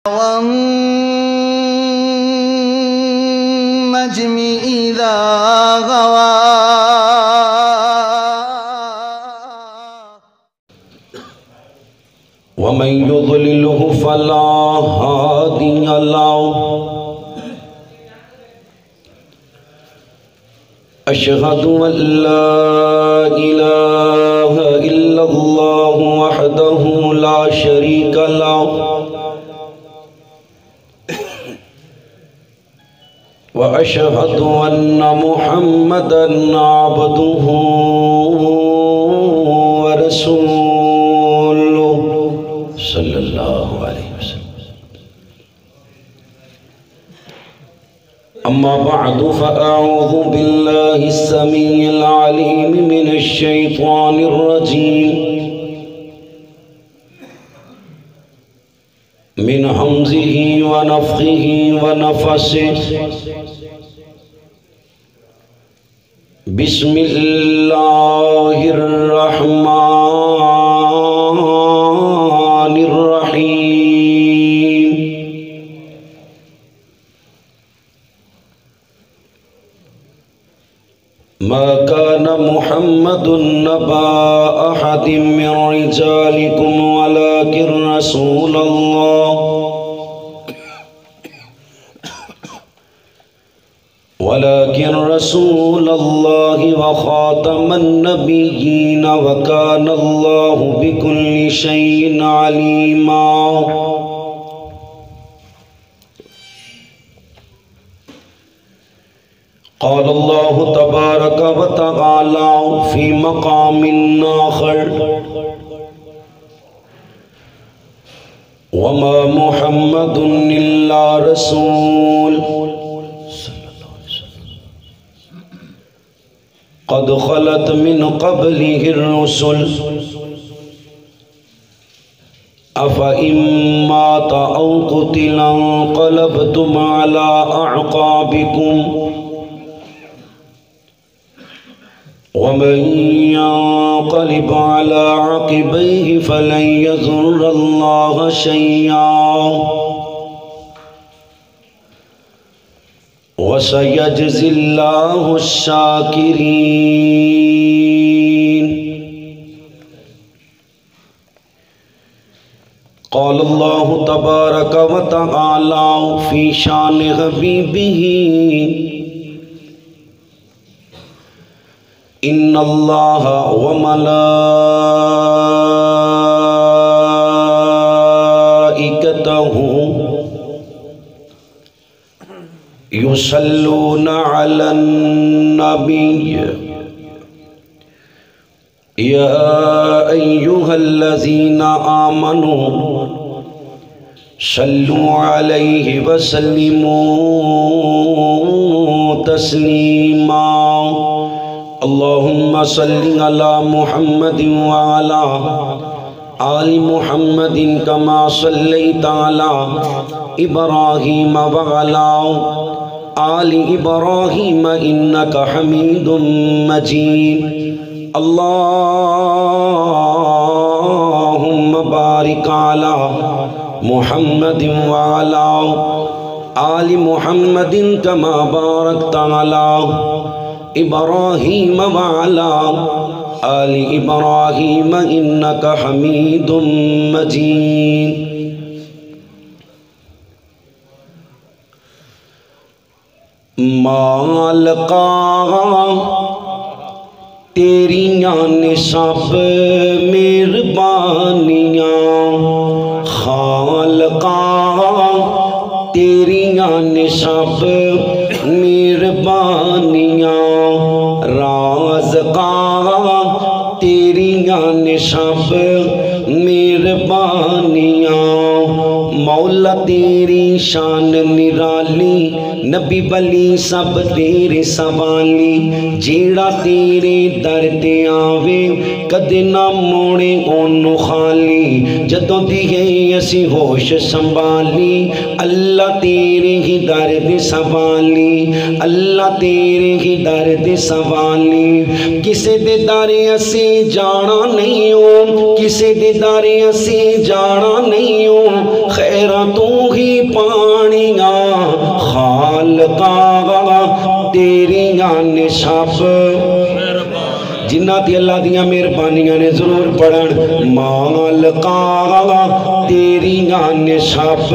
والنجم إذا غوى ومن يضلله فلا هادي له أشهد أن لا إله إلا الله وحده لا شريك له وأشهد أن محمدًا عبده ورسوله صلى الله عليه وسلم. أما بعد فأعوذ بالله السميع العليم من الشيطان الرجيم من همزه ونفخه ونفسه. بسم الله الرحمن الرحيم. ما كان محمد نبا أحد من رجالكم ولكن رسول الله وخاتم النبيين وكان الله بكل شيء عليما. قال الله تبارك وتعالى في مقام آخر: وما محمد إلا رسول قد خلت من قبله الرسل أفإن مات أو قتل انقلبتم على أعقابكم ومن ينقلب على عقبيه فلن يضر الله شيئا وسيجزي الله الشاكرين. قال الله تبارك وتعالى في شان حبيبه: إن الله وملائكته يصلون على النبي يا أيها الذين آمنوا صلوا عليه وسلموا تسليما. اللهم صل على محمد وعلى آل محمد كما صليت على إبراهيم وعلى آل إبراهيم إنك حميد مجيد. اللهم بارك على محمد وعلى آل محمد كما باركت على إبراهيم وعلى آل إبراهيم إنك حميد مجيد. مالکا تیریاں نے سب مہربانیاں، خالقا تیریاں نے سب مہربانیاں، رازقا تیریاں نے سب مہربانیاں، مولا تیری شان نرالی، نبی بلی سب تیرے سوالی، جیڑا تیرے در تے آوے کدے نہ موڑے اونوں خالی، جدوں دیئے اسی ہوش سنبھالی، اللہ تیرے ہی در دے سوالی، اللہ تیرے ہی در دے سوالی، کسے دے در اسی جانا نہیں ہوں، کسے دے در اسی جانا نہیں ہوں، خیرہ تو ہی شب جنہ تی اللہ دیاں مہربانیاں نے ضرور پڑھن مالکا تیریاں نے شب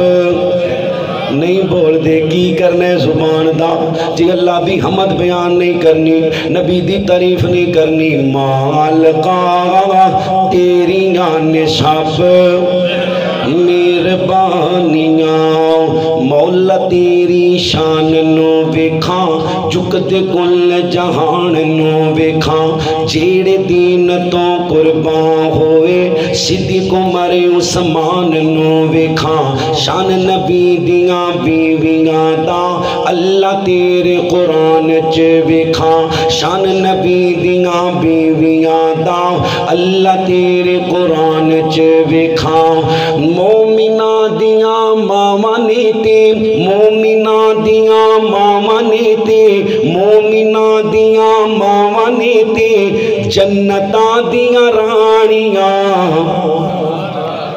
نہیں بول دے کی کرنے زبان دا جی اللہ دی حمد بیان نہیں کرنی نبی دی تعریف نہیں کرنی مالکا تیریاں نے شب مہربانیاں مولا تیری شان نو ویکھاں چکتے کل جہان نو ویکھاں جیڑے دین تو قربان ہوئے صدیق عمر عثمان نو ویکھاں شان نبی دیاں بیویاں دا اللہ تیرے قرآن چ ویکھاں شان نبی دیاں بیویاں دا اللہ تیرے قرآن چ ویکھاں مومنہ دیاں ماما نے تے مومنہ دیاں ماما نے تے مومنہ دیاں ماما نے تے جنتاں دیاں رانیاں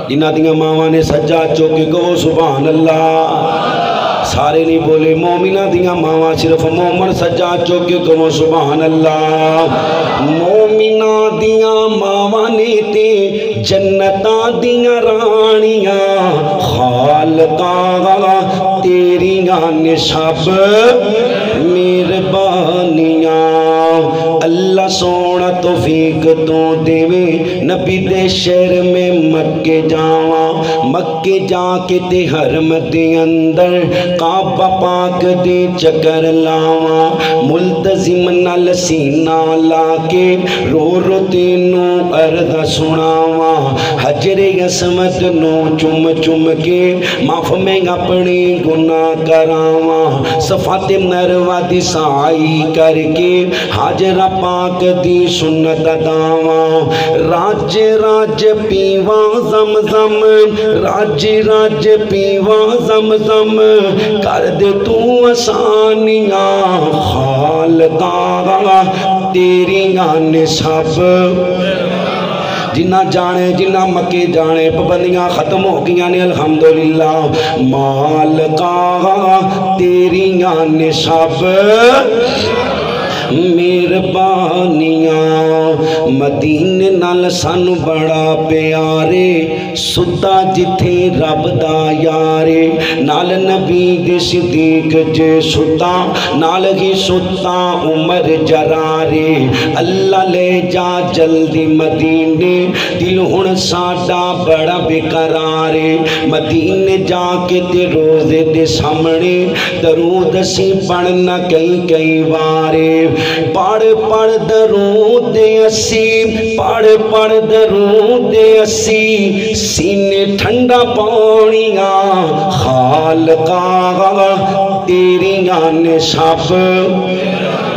جنہ دیاں ماما نے سجا چوکے گو سبحان اللہ سارے نہیں بولے مومنہ دیاں ماما صرف مومن سجا چوکے گو سبحان اللہ مومنہ دیاں ماما نے تے جنتاں دیاں رانیاں خالقاں تیریاں نے شب مہربانیاں اللہ سونا توفیق تو دیوے نبی دے شہر میں مکے جاواں مکے جا کے تے حرم دے اندر کعبہ پاک دے چکر لاواں ملتزم نال سینہ لا کے رو رو تینوں عرض سناواں حجر عظمت نو چم چم کے معاف میں اپنے گناہ کراواں صفات مروہ دی سعی کر کے حاجرہ پاک دی سنت داواں راج راج پیواں زمزم راج راج پیواں زمزم کر دے تو آسانیاں خالقاں تیریاں نے سب جنہ جانے جنہ مکے جانے پابندیاں ختم ہو گیا نے الحمدللہ مالکا تیریاں نے سب مہربانیاں مدینے نال سانو بڑا پیارے ستا جتھے رب دا یارے نال نبی دے صدیق جے ستا نال ہی ستا عمر جرارے اللہ لے جا جلدی مدینے دل ہن ساڈا بڑا بے قرارے مدینے جا کے تے روزے دے سامنے درود سی پڑھنا کئی وارے پڑھ پڑھ درود اسی پڑھ پڑھ درود اسی سینے ٹھنڈا پانیاں خالقاں تیریاں نے سب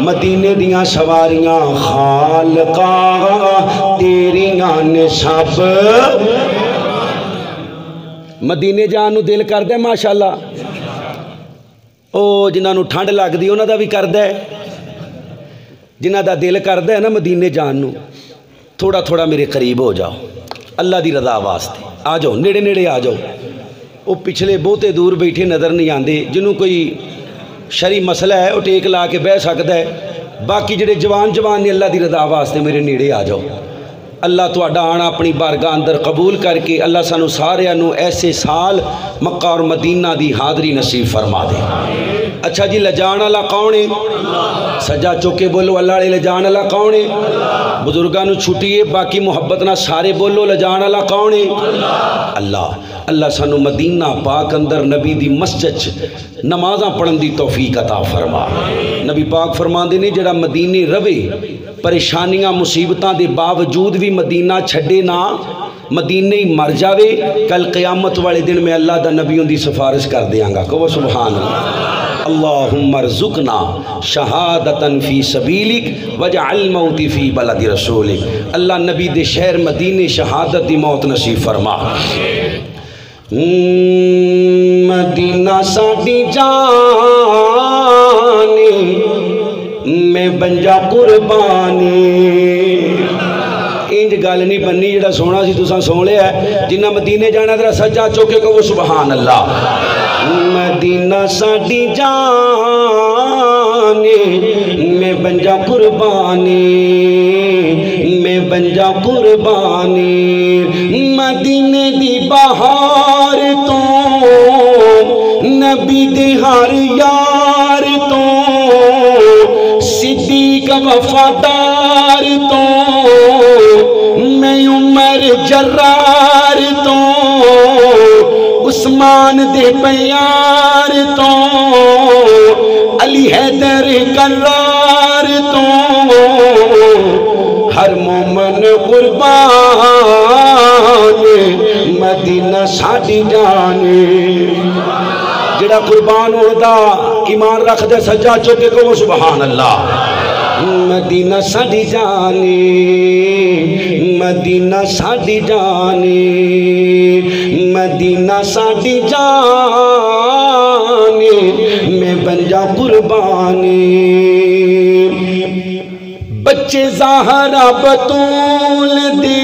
مدینے دیاں سواریاں خالقاں تیریاں نے سب مدینے جان نو دل کر دے ماشاءاللہ او جنہاں نو ٹھنڈ لگ دی انہاں دا بھی کر دے جنہ دا دل کردہ ہے نا مدینے جان نو تھوڑا تھوڑا میرے قریب ہو جاؤ اللہ دی رضا واسطے آ جاؤ نیڑے نیڑے آ جاؤ وہ پچھلے بہتے دور بیٹھے نظر نہیں آندے جنہوں کوئی شرعی مسئلہ ہے وہ ٹیک لا کے بہ سکتا ہے باقی جڑے جوان نے اللہ دی رضا واسطے میرے نیڑے آ جاؤ اللہ تہاڈا آنا اپنی بارگاہ اندر قبول کر کے اللہ سانو سارے نو ایسے سال مکہ اور مدینہ دی حاضری نصیب فرما دے اچھا جی لجان والا کون ہے سجا چوکے بولو اللہ علیہ لجان والا کون ہے بزرگانو چھٹیے باقی محبت نہ سارے بولو لجان والا کون ہے اللہ اللہ سانو مدینہ پاک اندر نبی دی مسجد نمازاں پڑھن دی توفیق عطا فرما نبی پاک فرماندے نے جڑا مدینے روے پریشانیاں مصیبتاں دے باوجود بھی مدینہ چھڈے نہ مدینے ہی مر جاوے کل قیامت والے دن میں اللہ دا نبیوں دی سفارش کر دیاں گا کہو سبحان اللہ اللہم ارزقنا شہادتاً فی سبیلک وجعل موتی فی بلد رسولک اللہ نبی دے شہر مدینے شہادت دی موت نصیب فرما مدینہ ساڈی جانی میں بنجا قربانی انج گل نہیں بننی جڑا سونا سی تساں سو لیا ہے جنہ مدینے جانا ذرا سجا چوکے کو وہ سبحان اللہ مدینہ ساڈی جانی میں بن جا قربانی میں بن جا قربانی مدینے دی بہار تو نبی دے ہر یار تو صدیق وفادار تو میں عمر جرار تو عثمان دے پیار تو علی حیدر کرار تو ہر مومن قربان مدینہ ساڈی جانے جڑا قربان ہوتا ایمان رکھ دے سجا چوکے کو سبحان اللہ مدینہ ساڈی جانے مدینہ ساڈی جانے مدینہ ساڈی جانے میں بن جا قربانی بچے زہرا بطول دے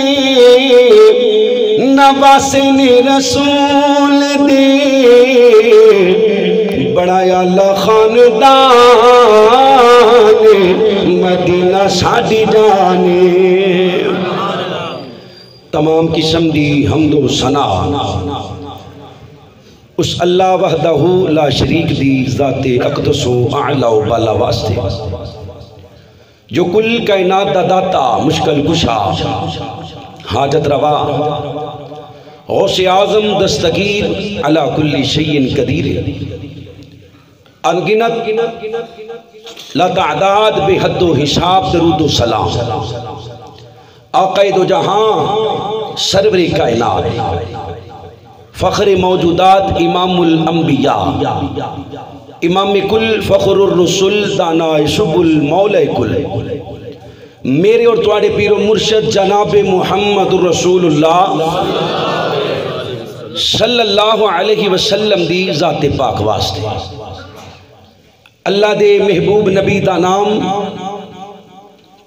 نواسن رسول دے بڑا اللہ خاندان مدینہ ساڈی جانے تمام قسم دی حمد و ثنا اس اللہ وحدہ لا شریک دی ذات اقدس و اعلی و بالا واسطے جو کل کائنات دا داتا مشکل کشا حاجت روا غوث اعظم دستگیر علی کل شیء قدیر انگنت لا تعداد بے حد و حساب درود و سلام آقا دو جہاں سرور کائنات فخر موجودات امام الانبیاء امام کل فخر الرسل دانا شب المولا کل میرے اور تواڑے پیر و مرشد جناب محمد رسول اللہ صلی اللہ علیہ وسلم دی ذات پاک واسطے اللہ دے محبوب نبی دا نام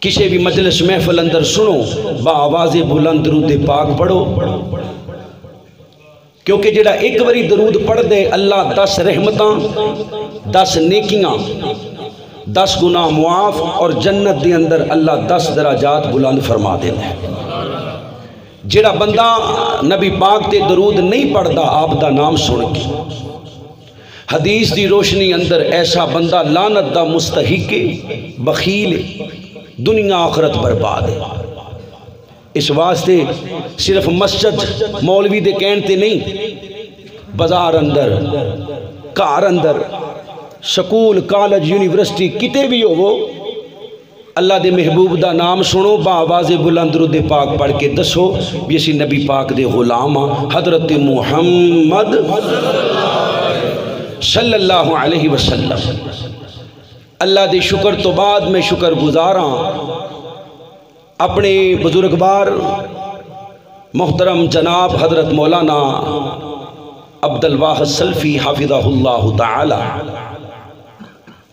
کسی بھی مجلس محفل اندر سنو با آواز بلند درود پاک پڑھو کیونکہ جڑا ایک باری درود پڑھ دے اللہ 10 رحمتاں 10 نیکیاں 10 گناہ معاف اور جنت دے اندر اللہ 10 درجات بلند فرما دے جڑا بندہ نبی پاک تے درود نہیں پڑھدا آپ دا نام سن کے حدیث دی روشنی اندر ایسا بندہ لعنت دا مستحق بخیل دنیا آخرت برباد ہے اس واسطے صرف مسجد مولوی دے کہن تے نہیں بازار اندر کار اندر سکول کالج یونیورسٹی کتے بھی ہو وہ اللہ دے محبوب دا نام سنو با آواز بلند درود پاک پڑھ کے دسو بھی اسی نبی پاک دے غلام حضرت محمد صلی اللہ علیہ وسلم اللہ دے شکر تو بعد میں شکر گزاراں اپنے بزرگوار محترم جناب حضرت مولانا عبد الواحد سلفی حافظہ اللہ تعالی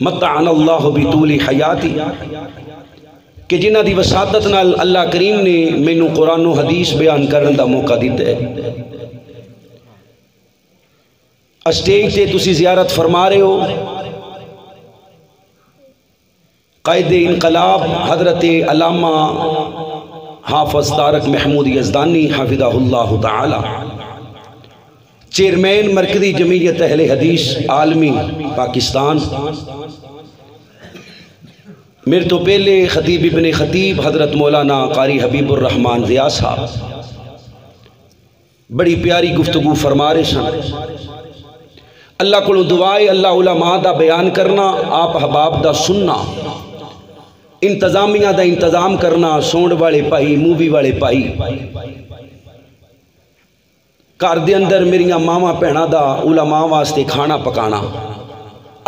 متعنا اللہ بطول حیاتی کہ جنہ دی وساطت نال اللہ کریم نے مینوں قرآن و حدیث بیان کرنے دا موقع دیتا ہے اسٹیج تے تسی زیارت فرما رہے ہو قائد انقلاب حضرت علامہ حافظ طارق محمود یزدانی حافظہ اللہ تعالی چیئرمین مرکزی جمعیت اہل حدیث عالمی پاکستان میرے تو پہلے خطیب ابن خطیب حضرت مولانا قاری حبیب الرحمن ضیاء صاحب بڑی پیاری گفتگو فرما رہے سن اللہ کو دعائے اللہ علماء دا بیان کرنا آپ احباب دا سننا انتظامیہ دا انتظام کرنا سونڈ والے پائی مووی والے پائی گھر دے اندر میریاں ماواں بھیناں دا علماء واسطے کھانا پکانا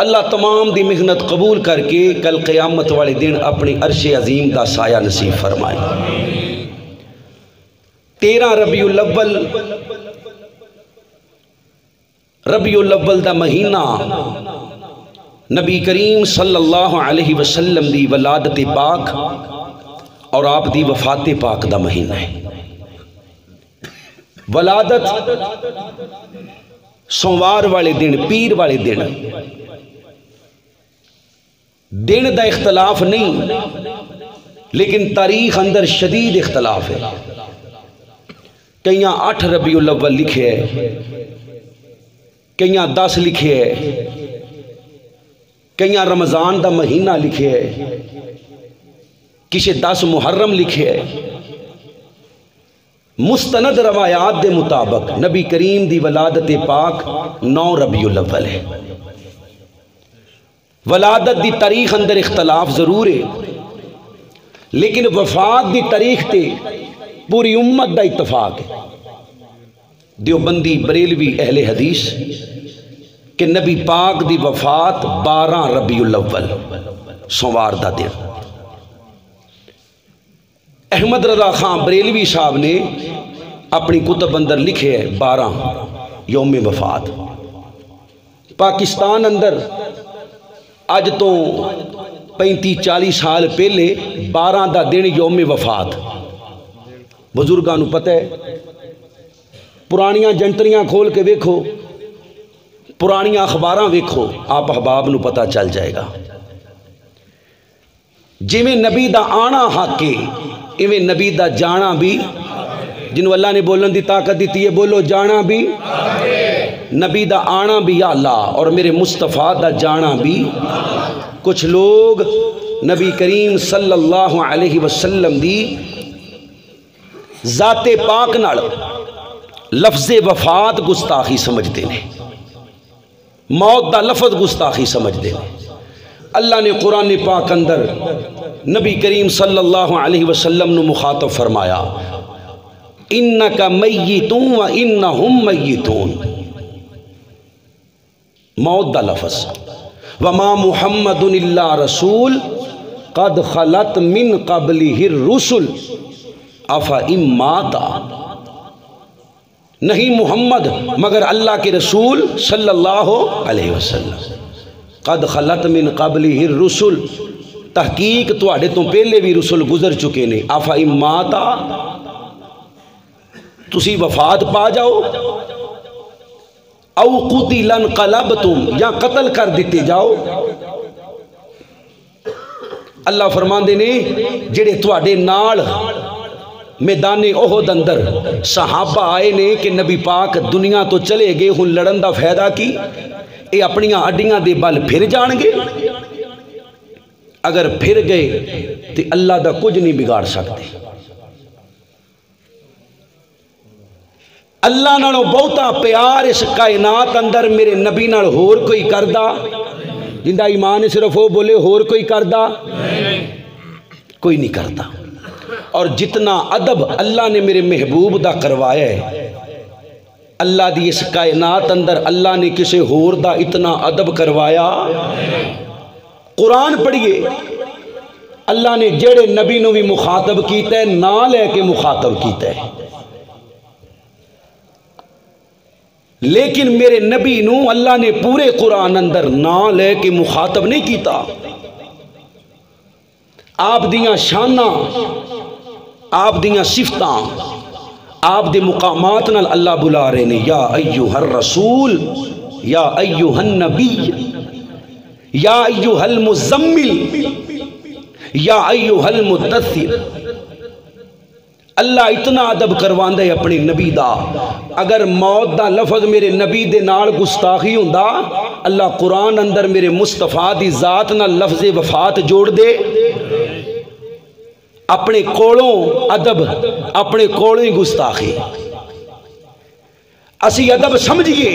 اللہ تمام دی محنت قبول کر کے کل قیامت والے دن اپنی عرش عظیم دا سایہ نصیب فرمائے 13 ربیع الاول ربیع الاول دا مہینہ نبی کریم صلی اللہ علیہ وسلم دی ولادت پاک اور آپ دی وفات پاک دا مہینہ ہے ولادت سوموار والے دن پیر والے دن دن دا اختلاف نہیں لیکن تاریخ اندر شدید اختلاف ہے. کئیاں 8 ربیع الاول لکھے ہے، کئیاں 10 لکھے ہے، کئیاں رمضان دا مہینہ لکھے ہے، کسی 10 محرم لکھے ہے. مستند روایات دے مطابق نبی کریم دی ولادت پاک 9 ربیع الاول ہے. ولادت دی تاریخ اندر اختلاف ضرور ہے لیکن وفات دی تاریخ تے پوری امت دا اتفاق ہے. دیوبندی بریلوی اہل حدیث کہ نبی پاک دی وفات 12 ربیع الاول سوموار دا دن. احمد رضا خان بریلوی صاحب نے اپنی کتب اندر لکھے ہے 12 یوم وفات. پاکستان اندر اج تو 35-40 سال پہلے 12 دا دن یوم وفات بزرگاں نو پتہ ہے. پرانیاں جنتریاں کھول کے ویکھو، پرانیاں اخباراں ویکھو، آپ احباب نو پتہ چل جائے گا. جویں نبی دا آنا حق ہے ایویں نبی دا جانا بھی. جنہوں اللہ نے بولن دی طاقت دیتی ہے بولو جانا بھی. نبی دا آنا بھی یا اللہ اور میرے مصطفیٰ دا جانا بھی. کچھ لوگ نبی کریم صلی اللہ علیہ وسلم دی ذات پاک نال لفظ وفات گستاخی سمجھتے ہیں، موت دا لفظ گستاخی سمجھتے ہیں. اللہ نے قرآن پاک اندر نبی کریم صلی اللہ علیہ وسلم نے مخاطب فرمایا اِنَّكَ مَيِّتُونَ وَإِنَّهُمْ مَيِّتُونَ. موت دا لفظ. وَمَا مُحَمَّدٌ إِلَّا رَسُولٌ قَدْ خَلَتْ مِن قَبْلِهِ الرُّسُلُ أَفَإِن مَاتَ. نہیں محمد مگر اللہ کے رسول صلی اللہ علیہ وسلم. قد خلت من قبلہ الرسل، تحقیق تواڈے تو پہلے بھی رسول گزر چکے نے. آفا اماتا، تسی وفات پا جاؤ، او قتل انقلبتم، یا قتل کر دیتے جاؤ. اللہ فرماندے نے جڑے تواڈے نال میدان احد اندر صحابہ آئے نے کہ نبی پاک دنیا تو چلے گئے، ہن لڑن دا فائدہ کی؟ اے اپنیاں ہڈیاں دے بل پھر جان گے. اگر پھر گئے تو اللہ دا کچھ نہیں بگاڑ سکتے. اللہ نالوں بہتا پیار اس کائنات اندر میرے نبی نال ہور کوئی کردہ؟ جندہ ایمان صرف وہ بولے ہور کوئی کردہ؟ کوئی نہیں کرتا. اور جتنا ادب اللہ نے میرے محبوب دا کروایا ہے، اللہ دی اس کائنات اندر اللہ نے کسے ہور دا اتنا ادب کروایا. قرآن پڑھیے، اللہ نے جڑے نبی نو بھی مخاطب کیتا ہے نا لے کے مخاطب کیتا ہے، لیکن میرے نبی نو اللہ نے پورے قرآن اندر نا لے کے مخاطب نہیں کیتا. آپ دیاں شاناں، آپ دیاں صفتاں، آپ دے مقامات نال اللہ بلا رہے نے. یا ایوہ الرسول، یا ایوہ النبی، یا ایوہ المزمل، یا ایوہ المدثر. اللہ اتنا ادب کرواندہ ہے اپنے نبی دا. اگر موت دا لفظ میرے نبی دے نال گستاخی ہوندا، اللہ قرآن اندر میرے مصطفیٰ دی ذات نال لفظ وفات جوڑ دے. اپنے کولوں ادب، اپنے کولوں ہی گستاخی. اسی ادب سمجھئے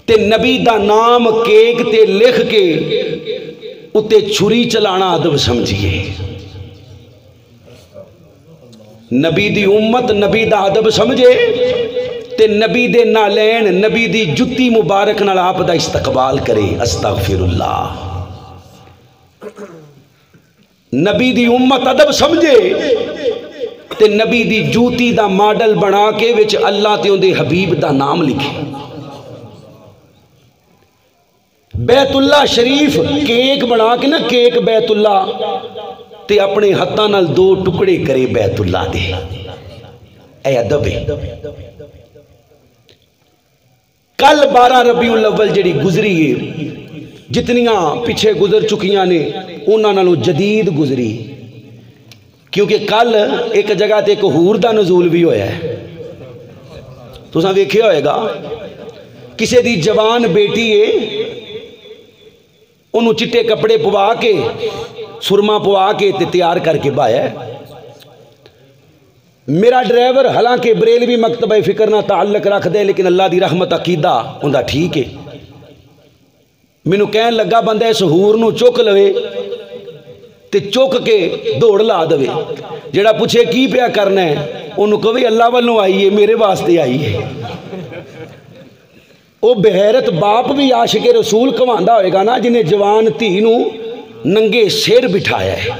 تے نبی دا نام کیک تے لکھ کے اتے چھری چلانا ادب سمجھئے. نبی دی امت نبی دا ادب سمجھے تے نبی دے نالین، نبی دی جتی مبارک نال آپ دا استقبال کرے. استغفر اللہ. نبی دی امت ادب سمجھے تے نبی دی جوتی دا ماڈل بنا کے وچ اللہ تے اندے حبیب دا نام لکھے. بیت اللہ شریف کیک بنا کے نا، کیک بیت اللہ تے اپنے ہتھاں نال 2 ٹکڑے کرے بیت اللہ دے. اے ادب ہے. کل 12 ربیع الاول جڑی گزری ہے جتنیاں پیچھے گزر چکیاں نے انہاں نالوں جدید گزری، کیونکہ کل ایک جگہ تے ایک حور دا نزول بھی ہویا ہے، تساں ویکھیا ہوئے گا، کسے دی جوان بیٹی ہے، انہوں چٹے کپڑے پوا کے سرما پوا کے تیار کر کے بایا ہے۔ میرا ڈرائیور حالانکہ بریلوی مکتبہ فکر نہ تعلق رکھ دے، لیکن اللہ دی رحمت عقیدہ ہوندا ٹھیک ہے، مینوں کہن لگا بندہ اس حور نو چک لوے تے چک کے دوڑ لا دے، جڑا پوچھے کی پیا کرنا ہے انہوں کہوے اللہ والوں آئی ہے، میرے واسطے آئی ہے۔ وہ بغیرت باپ بھی عاشق رسول کماندا ہوئے گا نا، جنہیں جوان دھی نو ننگے سر بٹھایا ہے۔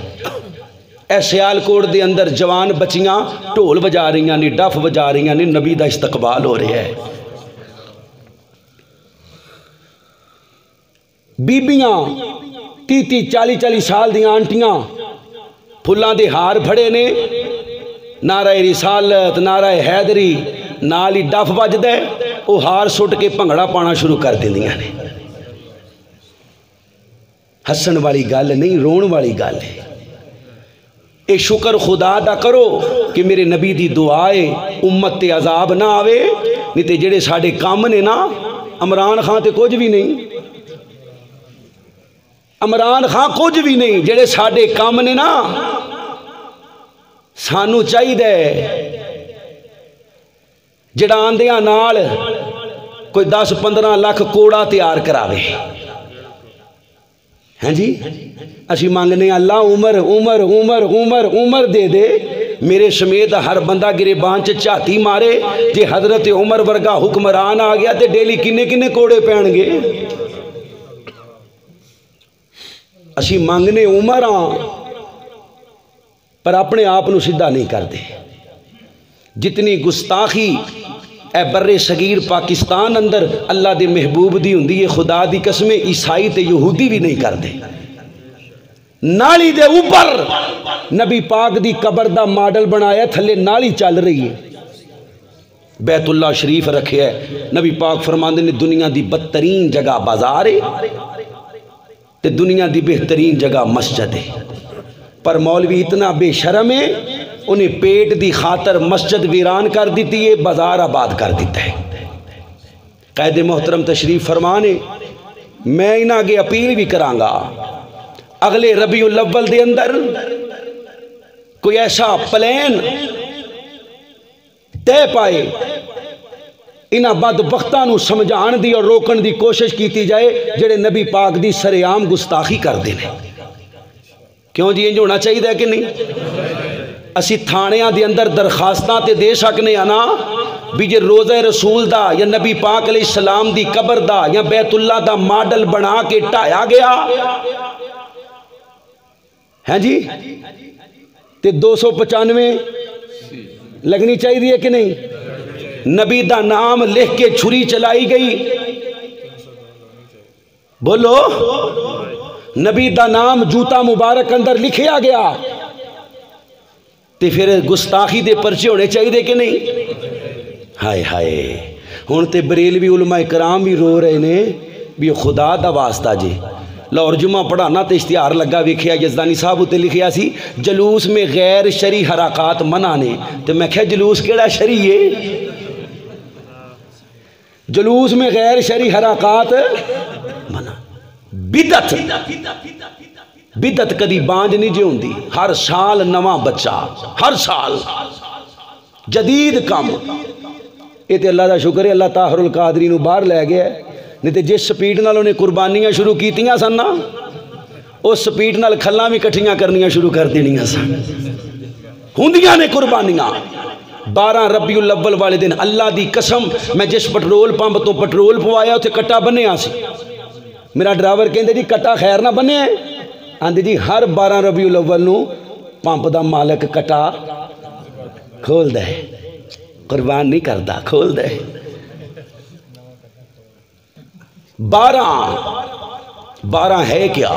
اے سیالکوٹ دے اندر جوان بچیاں ڈھول بجا رہی ہیں، ڈف بجا رہی ہیں، نبی دا استقبال ہو رہا ہے۔ بیبیاں 30-40 سال دیاں آنٹیاں پھلاں دے ہار پھڑے نے، نعرہ رسالت، نعرہ حیدری، نال ہی ڈف بجدا ہے، وہ ہار سٹ کے بھنگڑا پانا شروع کر دیندیاں نے۔ ہسن والی گل نہیں، رون والی گل ہے۔ اے شکر خدا دا کرو کہ میرے نبی دی دعائے امت تے عذاب نہ آوے، نہیں تے جڑے ساڈے کام نے نا، عمران خان تے کچھ بھی نہیں، عمران خان کچھ بھی نہیں، جڑے ساڈے کام نے نا، سانو چاہیے جڑا آندیاں نال کوئی 10-15 لاکھ کوڑا تیار کراوے، ہیں جی اسی مانگنے اللہ عمر عمر عمر عمر عمر دے دے، میرے سمیت ہر بندہ گریبان چاتی مارے، جے حضرت عمر ورگا حکمران آ گیا تے ڈیلی کنے کنے کوڑے پین گے۔ اسی مانگنے عمر ہاں پر اپنے آپ نو سیدھا نہیں کرتے۔ جتنی گستاخی اے بر صغیر پاکستان اندر اللہ دے محبوب دی ہوندی ہے، خدا دی قسمیں عیسائی تے یہودی بھی نہیں کرتے۔ نالی دے اوپر نبی پاک دی قبر دا ماڈل بنایا، تھلے نالی چل رہی ہے، بیت اللہ شریف رکھے ہے۔ نبی پاک فرماندے نے دنیا دی بدترین جگہ بازار ہے تے دنیا دی بہترین جگہ مسجد ہے، پر مولوی اتنا بے شرم ہے، انہیں پیٹ دی خاطر مسجد ویران کر دیتی ہے، بازار آباد کر دیتا ہے۔ قائد محترم تشریف فرمانے، میں انہاں آگے اپیل بھی کرانگا، اگلے ربیع الاول دے اندر کوئی ایسا پلین تے پائے، انہاں بدبختاں نو سمجھان دی اور روکن دی کوشش کیتی جائے جڑے نبی پاک دی سر عام گستاخی کر دینے۔ کیوں جی انج ہونا چاہیے کہ نہیں؟ اسی تھانیاں دے اندر درخواستاں تے دے سکنے آنا بھی جے روزہ رسول دا یا نبی پاک علیہ السلام دی قبر دا یا بیت اللہ دا ماڈل بنا کے ٹھایا گیا ہیں جی تے 295 لگنی چاہیے کہ نہیں؟ نبی دا نام لکھ کے چھری چلائی گئی، بولو نبی دا نام جوتا مبارک اندر لکھیا گیا، تے پھر گستاخی دے پرچے ہونے چاہیے کہ نہیں؟ ہائے ہائے ہون تے بریلوی علماء کرام بھی رو رہے نے بھی خدا دا واسطہ جی لاہور جمعہ پڑھانا تے اشتہار لگا ویکھیا یزدانی صاحب تے لکھیا سی جلوس میں غیر شرعی حرکات منع نے، تے میں کہا جلوس کیڑا شرعی ہے؟ جلوس میں غیر شرعی حرکات منع۔ بدعت بدعت کدی بانج نہیں جی ہوندی، ہر سال نواں بچہ، ہر سال جدید کام۔ یہ تے اللہ دا شکر ہے اللہ طاہر القادری نو باہر لے گیا ہے، نہیں تے جس سپیڈ نال انہیں قربانیاں شروع کیتیاں سن نا اس سپیڈ نال کھلاں بھی کٹھیاں کرنیاں شروع کر دینیاں سن، ہوندیاں نے قربانیاں۔ 12 ربیع الاول والے دن اللہ دی قسم میں جس پٹرول پمپ تو پٹرول پوایا اتنے کٹا بنیا سی، میرا ڈرائیور کہندے جی کٹا خیر نہ بنے ہے، آندے جی ہر 12 ربیع الاول نو پمپ دا مالک کٹا کھول دے، قربان نہیں کردا، کھول دے۔ 12 ہے کیا؟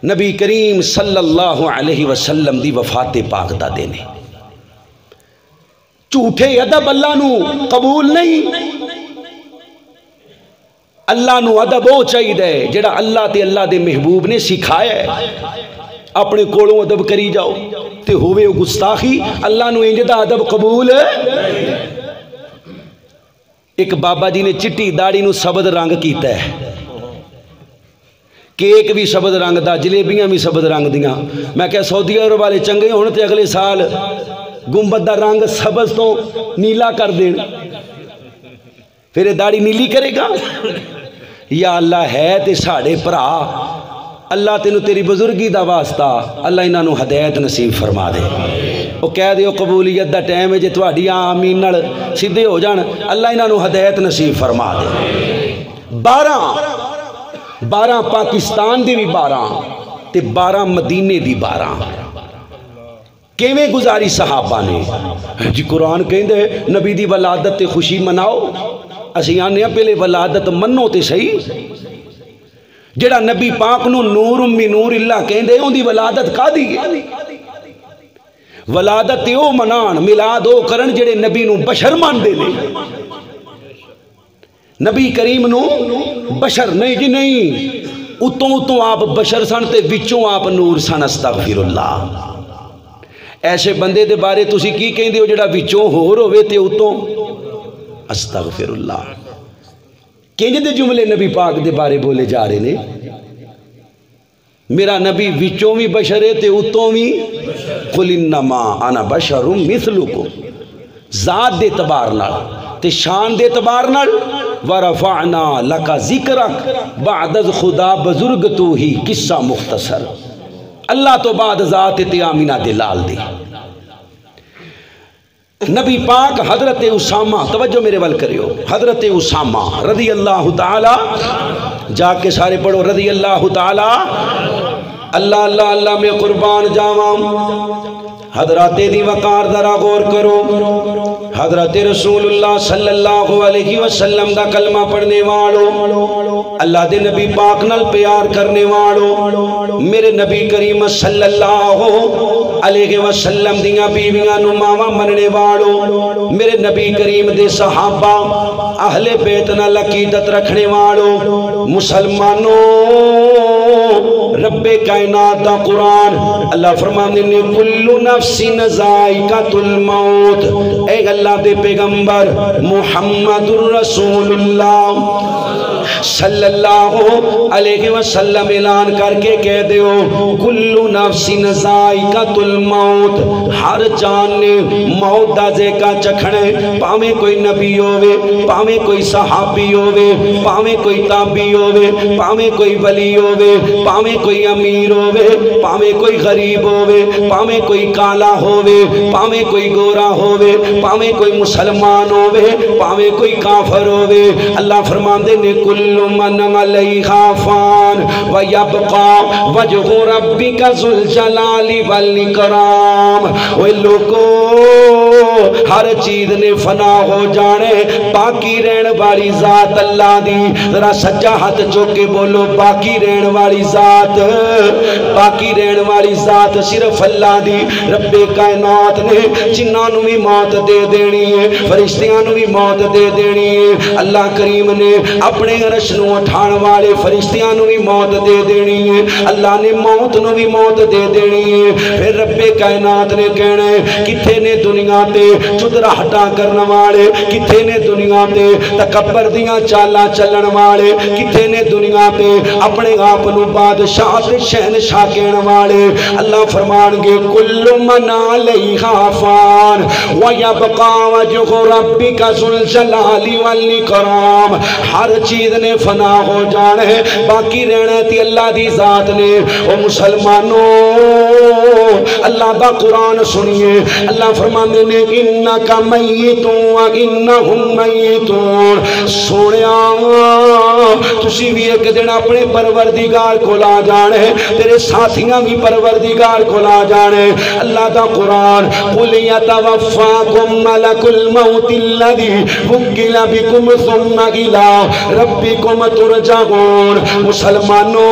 نبی کریم صلی اللہ علیہ وسلم دی وفات پاک دا دینے، جھوٹے ادب اللہ نو قبول نہیں، اللہ نو ادب وہ چاہیے جڑا اللہ تے اللہ دے محبوب نے سکھایا ہے. اپنے کولوں ادب کری جاؤ تے ہوئے وہ گستاخی، اللہ نو انج دا ادب قبول. ایک بابا جی نے چٹی داڑھی نو سبز رنگ کیتا ہے، کیک بھی سبز رنگ دا، جلیبیاں بھی سبز رنگ دیاں. میں کہا سعودی عرب والے چنگے ہونے تے اگلے سال گنبد دا رنگ سبز تو نیلا کر دین، پھر یہ داڑھی نیلی کرے گا. یا اللہ ہے تے ساڑے پرا، اللہ تینوں تیری بزرگی دا واسطہ اللہ انہاں نو ہدایت نصیب فرما دے. وہ کہہ دیو قبولیت دا ٹائم ہے جے تہاڈی آمین نال سیدھے ہو جان، اللہ انہاں نو ہدایت نصیب فرما دے. 12 پاکستان دی بھی 12 تے 12 مدینے دی 12 کیویں گزاری صحابہ نے. جی قرآن کہندے نبی دی ولادت تے خوشی مناؤ، اسی آنے پہلے ولادت منو تے صحیح. جڑا نبی پاک نو نور امی نور اللہ کہندے ان دی ولادت کا دی ہے؟ ولادت تے او منان، میلاد او کرن جڑے نبی نو بشر مان دے نے. نبی کریم نو بشر نہیں جی نہیں، اتوں آپ بشر سن تے وچوں آپ نور سن. استغفر اللہ. ایسے بندے دے بارے تسی کی کہندے ہو جڑا وچوں ہور ہوئے تے اتوں؟ استغفر اللہ. کنج دے جملے نبی پاک دے بارے بولے جا رہے نے. میرا نبی وچوں بھی بشر ہے تے اتوں بھی. قل انما انا بشر مثلکم، ذات دے اعتبار نال تے شان دے اعتبار نال. ورفعنا لک ذکرک، بعد از خدا بزرگ تو ہی قصہ مختصر. اللہ تو بعد ذات تے آمینہ دے لال دے. نبی پاک حضرت اسامہ، توجہ میرے ول کریو، حضرت اسامہ رضی اللہ تعالی، جا کے سارے پڑھو رضی اللہ تعالی. اللہ اللہ اللہ میں قربان جاواں. حضرات دی وقار ذرا غور کرو. حضرت رسول اللہ صلی اللہ علیہ وسلم دا کلمہ پڑھنے والو، اللہ دے نبی پاک نال پیار کرنے والو، میرے نبی کریم صلی اللہ علیہ وسلم دیاں بیویاں نو ماواں مننے والو، میرے نبی کریم دے صحابہ اہل بیت نال عقیدت رکھنے والو، مسلمانوں رب کائنات دا قرآن اللہ فرمانے نے کل نفس ذائقۃ الموت. اے اللہ دے پیغمبر محمد الرسول اللہ صلی اللہ علیہ وسلم اعلان کر کے کہہ دیو کل نفس ذائقۃ الموت، ہر جان نے موت دا ذائقہ چکھنے، پاویں کوئی نبی ہووے، پاویں کوئی صحابی ہووے، پاویں کوئی تابعی ہووے، پاویں کوئی ولی ہووے، پاویں کوئی امیر ہووے، پاویں کوئی غریب ہووے، پاویں کوئی کالا ہووے، پاویں کوئی گورا ہووے، پاویں کوئی مسلمان ہووے، پاویں کوئی کافر ہووے. اللہ فرماندے نے کل من علیہا فان ویبقا وجہ ربک ذو الجلال والاکرام. اوے لوگو ہر چیز نے فنا ہو جانے، باقی رہن والی ذات اللہ دی. ذرا سجا ہاتھ چوک کے بولو باقی رہن والی ذات، باقی رہن والی ذات صرف اللہ دی. رب کائنات نے جنہاں نو بھی موت دے دینی ہے، فرشتیاں نو بھی موت دے دینی ہے. اللہ کریم نے اپنے عرش نو اٹھان والے فرشتیاں نو بھی موت دے دینی ہے. اللہ نے موت نو بھی موت دے دینی ہے. پھر رب کائنات نے کہنا ہے کتھے نے دنیا تے چدرا ہٹا کرن والے، کتھے نے دنیا تے تکبر دیاں چالاں چلن والے، کتھے نے دنیا تے اپنے آپ نو بادشاہ تے شہنشاہ کہن والے. اللہ فرمان گے کل من علیہا فان ویبقا وجہ ربک ذو الجلال والاکرام. ہر چیز نے فنا ہو جانے، باقی رہنا تی اللہ دی ذات نے. او مسلمانوں اللہ دا قرآن سنیے. اللہ فرماندے نے انکا میتون و انہم میتون. سونیا تسی بھی ایک دن اپنے پروردگار کو لا جانے، تیرے ساتھیاں بھی پروردگار کو لا جانے. اللہ دا قرآن قل یتوفاکم ملک الموت الذی وکل بکم ثم الی ربکم ترجعون. مسلمانوں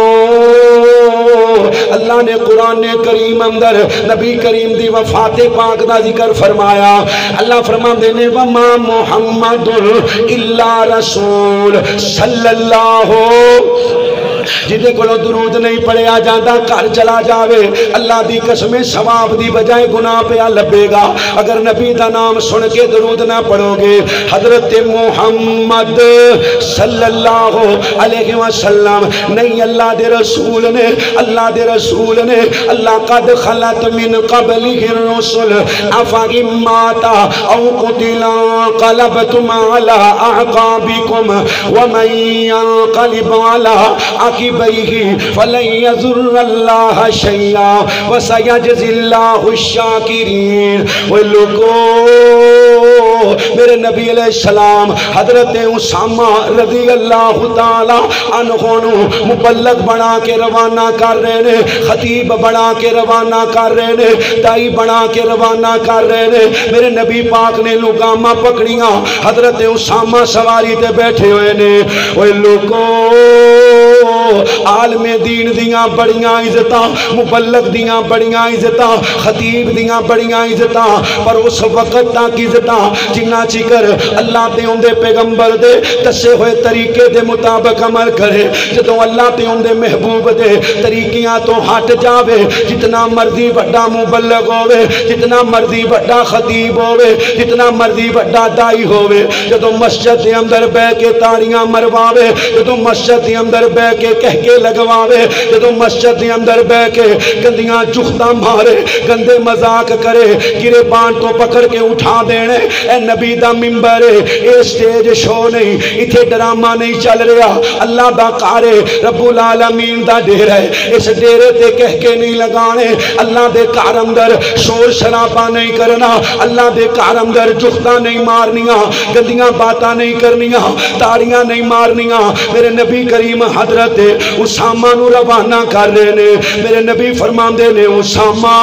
اللہ نے قرآن کریم اندر نبی کریم دی وفات پاک دا ذکر فرمایا. اللہ فرماندے نے وما محمد الا رسول صلی اللہ جدے کو درود نہیں پڑھیا جاندہ گھر چلا جاوے اللہ دی قسم ثواب دی بجائے گناہ پہ لبے گا. اگر نبی دا نام سن کے درود نہ پڑھو گے حضرت محمد صلی اللہ علیہ وسلم نہیں اللہ دے رسول نے اللہ قد خلت من قبلہ الرسل افغم ماتا او قتلا قلبتم على اعقابکم ومن ينقلب على عقبیہ فلن یضر اللہ شیئا وسیجزی اللہ الشاکرین. وہ لوگوں میرے نبی علیہ السلام حضرت اسامہ رضی اللہ تعالی عنہ مبلغ بنا کے روانہ کر رہے نے, خطیب بنا کے روانہ کر رہے نے, دائی بنا کے روانہ کر رہے نے. میرے نبی پاک نے لگامہ پکڑیاں, حضرت اسامہ سواری تے بیٹھے ہوئے نے. وہ لوگوں عالم دین دیاں بڑیاں عزتاں, مبلغ دیاں بڑیاں عزتاں, خطیب دیاں بڑیاں عزتاں, پر اس وقت تک عزتاں جنہ چکر اللہ تے اندے پیغمبر دے دسے ہوئے طریقے دے مطابق عمل کرے. جدوں اللہ تے اندے محبوب دے طریقیاں تو ہٹ جاوے, جتنا مرضی بڑا مبلغ ہوئے, جتنا مرضی بڑا خطیب ہوئے, جتنا مرضی بڑا دائی ہوئے, جدوں مسجد دے اندر بے کے تاڑیاں مرواوے, جدوں مسجد دے اندر بے کے کہہ کے لگواوے, جدوں مسجد دے اندر بے کے گندیاں چختہ مارے, گندے مذاق کرے, گرے بان تو پکڑ کے اٹھا دینے. اے نبی دا ممبر ہے, اے سٹیج شو نہیں, اتھے ڈرامہ نہیں چل رہا, اللہ دا کارے رب العالمین دا ڈیر ہے. اس ڈیرے تے کہہ کے نہیں لگانے, اللہ دے کار اندر شور شرابہ نہیں کرنا, اللہ دے کار اندر جختہ نہیں مارنیاں, گندیاں باتاں نہیں کرنیاں, تاڑیاں نہیں مارنیاں. میرے نبی کریم حضرت اسامہ نو روانہ کر رہے نے. میرے نبی فرماندے نے اسامہ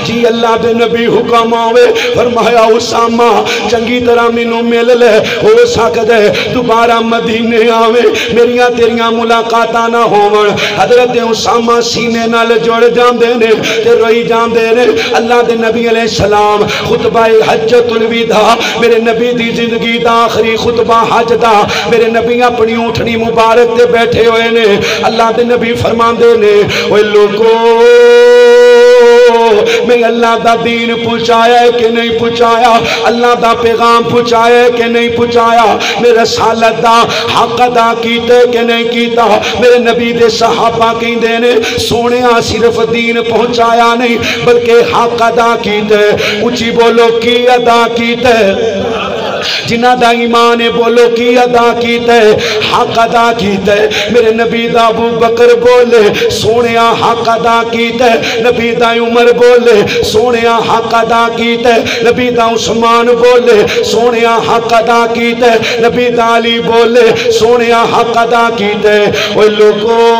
جی اللہ دے نبی حکم آوے. فرمایا اسامہ چنگی طرح مینوں مل لے, ہو سکدا ہے دوبارہ مدینے آوے, میریاں تیریاں ملاقاتاں نہ ہون. حضرت اسامہ سینے نال جڑ جاندے نے تے روئی جاندے نے. اللہ دے نبی علیہ السلام خطبہ حجۃ الوداع, میرے نبی دی زندگی دا آخری خطبہ حج دا, میرے نبی اپنی اونٹنی مبارک تے بیٹھے ہوئے نے. اللہ دے نبی فرماندے نے اوے لوگوں میں اللہ دا دین پہنچایا ہے کہ نہیں پہنچایا, اللہ دا پیغام پہنچایا ہے کہ نہیں پہنچایا, میرے رسالت دا حق ادا کیتے کہ نہیں کیتا. میرے نبی دے صحابہ کہندے نے سونیا صرف دین پہنچایا نہیں بلکہ حق ادا کیتے. اچھی بولو کی ادا کیتے, جنہ دا ایمان بولو کی ادا کیتے, حق ادا کیتے. میرے نبی دا ابوبکر بولے سونیا حق ادا کیتے, نبی دا عمر بولے سونیا حق ادا کیتے, نبی دا عثمان بولے سونیا حق ادا کیتے, نبی دا علی بولے سونیا حق ادا کیتے. اوے لوگوں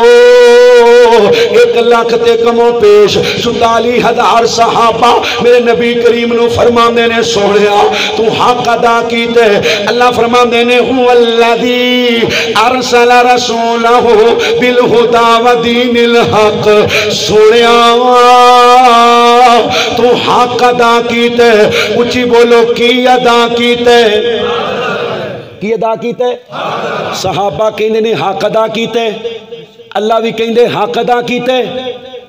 1 لاکھ تے کموں پیش 44,000 صحابہ میرے نبی کریم نو فرماندے نے سونیا تو حق ادا کیتے. اللہ فرماندے نے هو الذی ارسل رسولہ بالہدی ودین الحق. سونیا تو حق ادا کیتے, اچھی بولو کی ادا کیتے, کی ادا کیتے. صحابہ کہندے نے حق ادا کیتے, اللہ بھی کہندے حق ادا کیتے.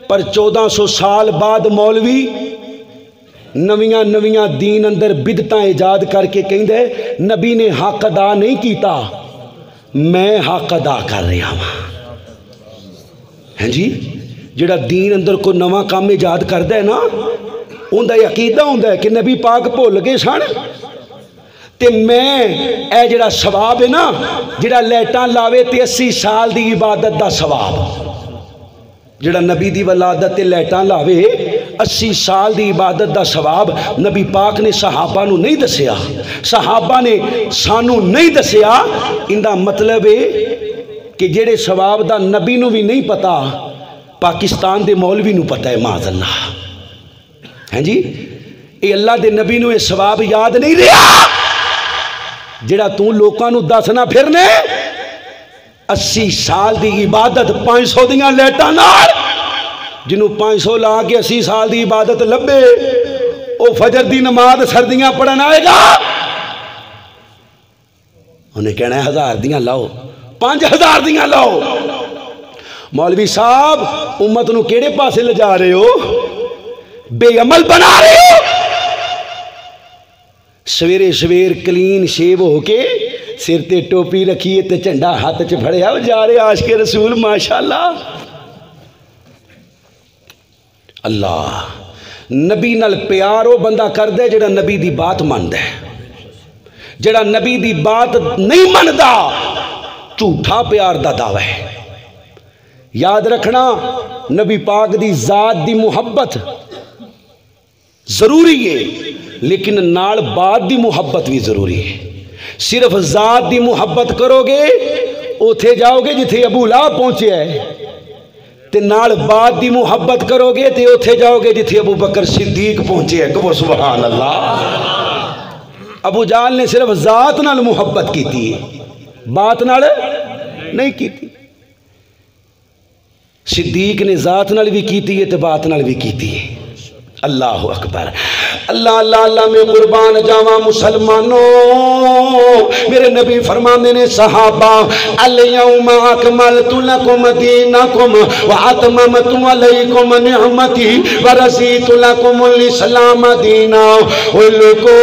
پر 1400 سال بعد مولوی نویاں نویاں دین اندر بدتاں ایجاد کر کے کہندے نبی نے حق ادا نہیں کیتا, میں حق ادا کر رہا ہاں. جی جڑا دین اندر کوئی نواں کام ایجاد کردا ہے نا, اوندا عقیدہ ہوندا ہے کہ نبی پاک بھول گئے سن تے میں اے جڑا ثواب ہے نا, جڑا لیٹاں لاوے تے 80 سال دی عبادت دا ثواب, جڑا نبی دی ولادت تے لیٹاں لاوے 80 سال دی عبادت دا ثواب نبی پاک نے صحابہ نو نہیں دسیا, صحابہ نے سانو نہیں دسیا. اندہ مطلب ہے کہ جڑے ثواب دا نبی نو بھی نہیں پتا, پاکستان دے مولوی نو پتا ہے معاذ اللہ. ہاں جی اے اللہ دے نبی نو اے ثواب یاد نہیں رہا جڑا تو لوکاں نو دسنا پھرنے. 80 سال دی عبادت 500 دیاں لیٹاں نال جنہوں 500 لا کے 80 سال دی عبادت لبے او فجر دی نماز سردیاں پڑھن آئے گا انہیں کہنا ہے 1000 دیاں لاؤ 5000 دیاں لاؤ مولوی صاحب امت نو کیڑے پاسے لے جا رہے ہو بے عمل بنا رہے ہو سویرے سویر کلین شیو ہو کے سر تے ٹوپی رکھیے تے جھنڈا ہاتھ چ پھڑیا جا رہے عاشق رسول ماشاءاللہ اللہ نبی نال پیار وہ بندہ کر دے جڑا نبی دی بات ماندا ہے جڑا نبی دی بات نہیں ماندا جھوٹا پیار دا دعوی ہے یاد رکھنا نبی پاک دی ذات دی محبت ضروری ہے لیکن نال بات دی محبت بھی ضروری ہے صرف ذات دی محبت کرو گے اوتھے جاؤ گے جتھے ابو لہب پہنچے ہے تے نال بات دی محبت کرو گے تے اوتھے جاؤ گے جتھے ابوبکر صدیق پہنچے ہے کہو سبحان اللہ ابو جہل نے صرف ذات نال محبت کی تھی بات نال نہیں کی تھی صدیق نے ذات نال بھی کیتی ہے تے بات نال بھی کیتی ہے اللہ اکبر اللہ اللہ اللہ میں قربان جاواں مسلمانوں میرے نبی فرماندے نے صحابہ الیوم اکملت لکم دینکم واتممت علیکم نعمتی ورضیت لکم الاسلام دینا لوگو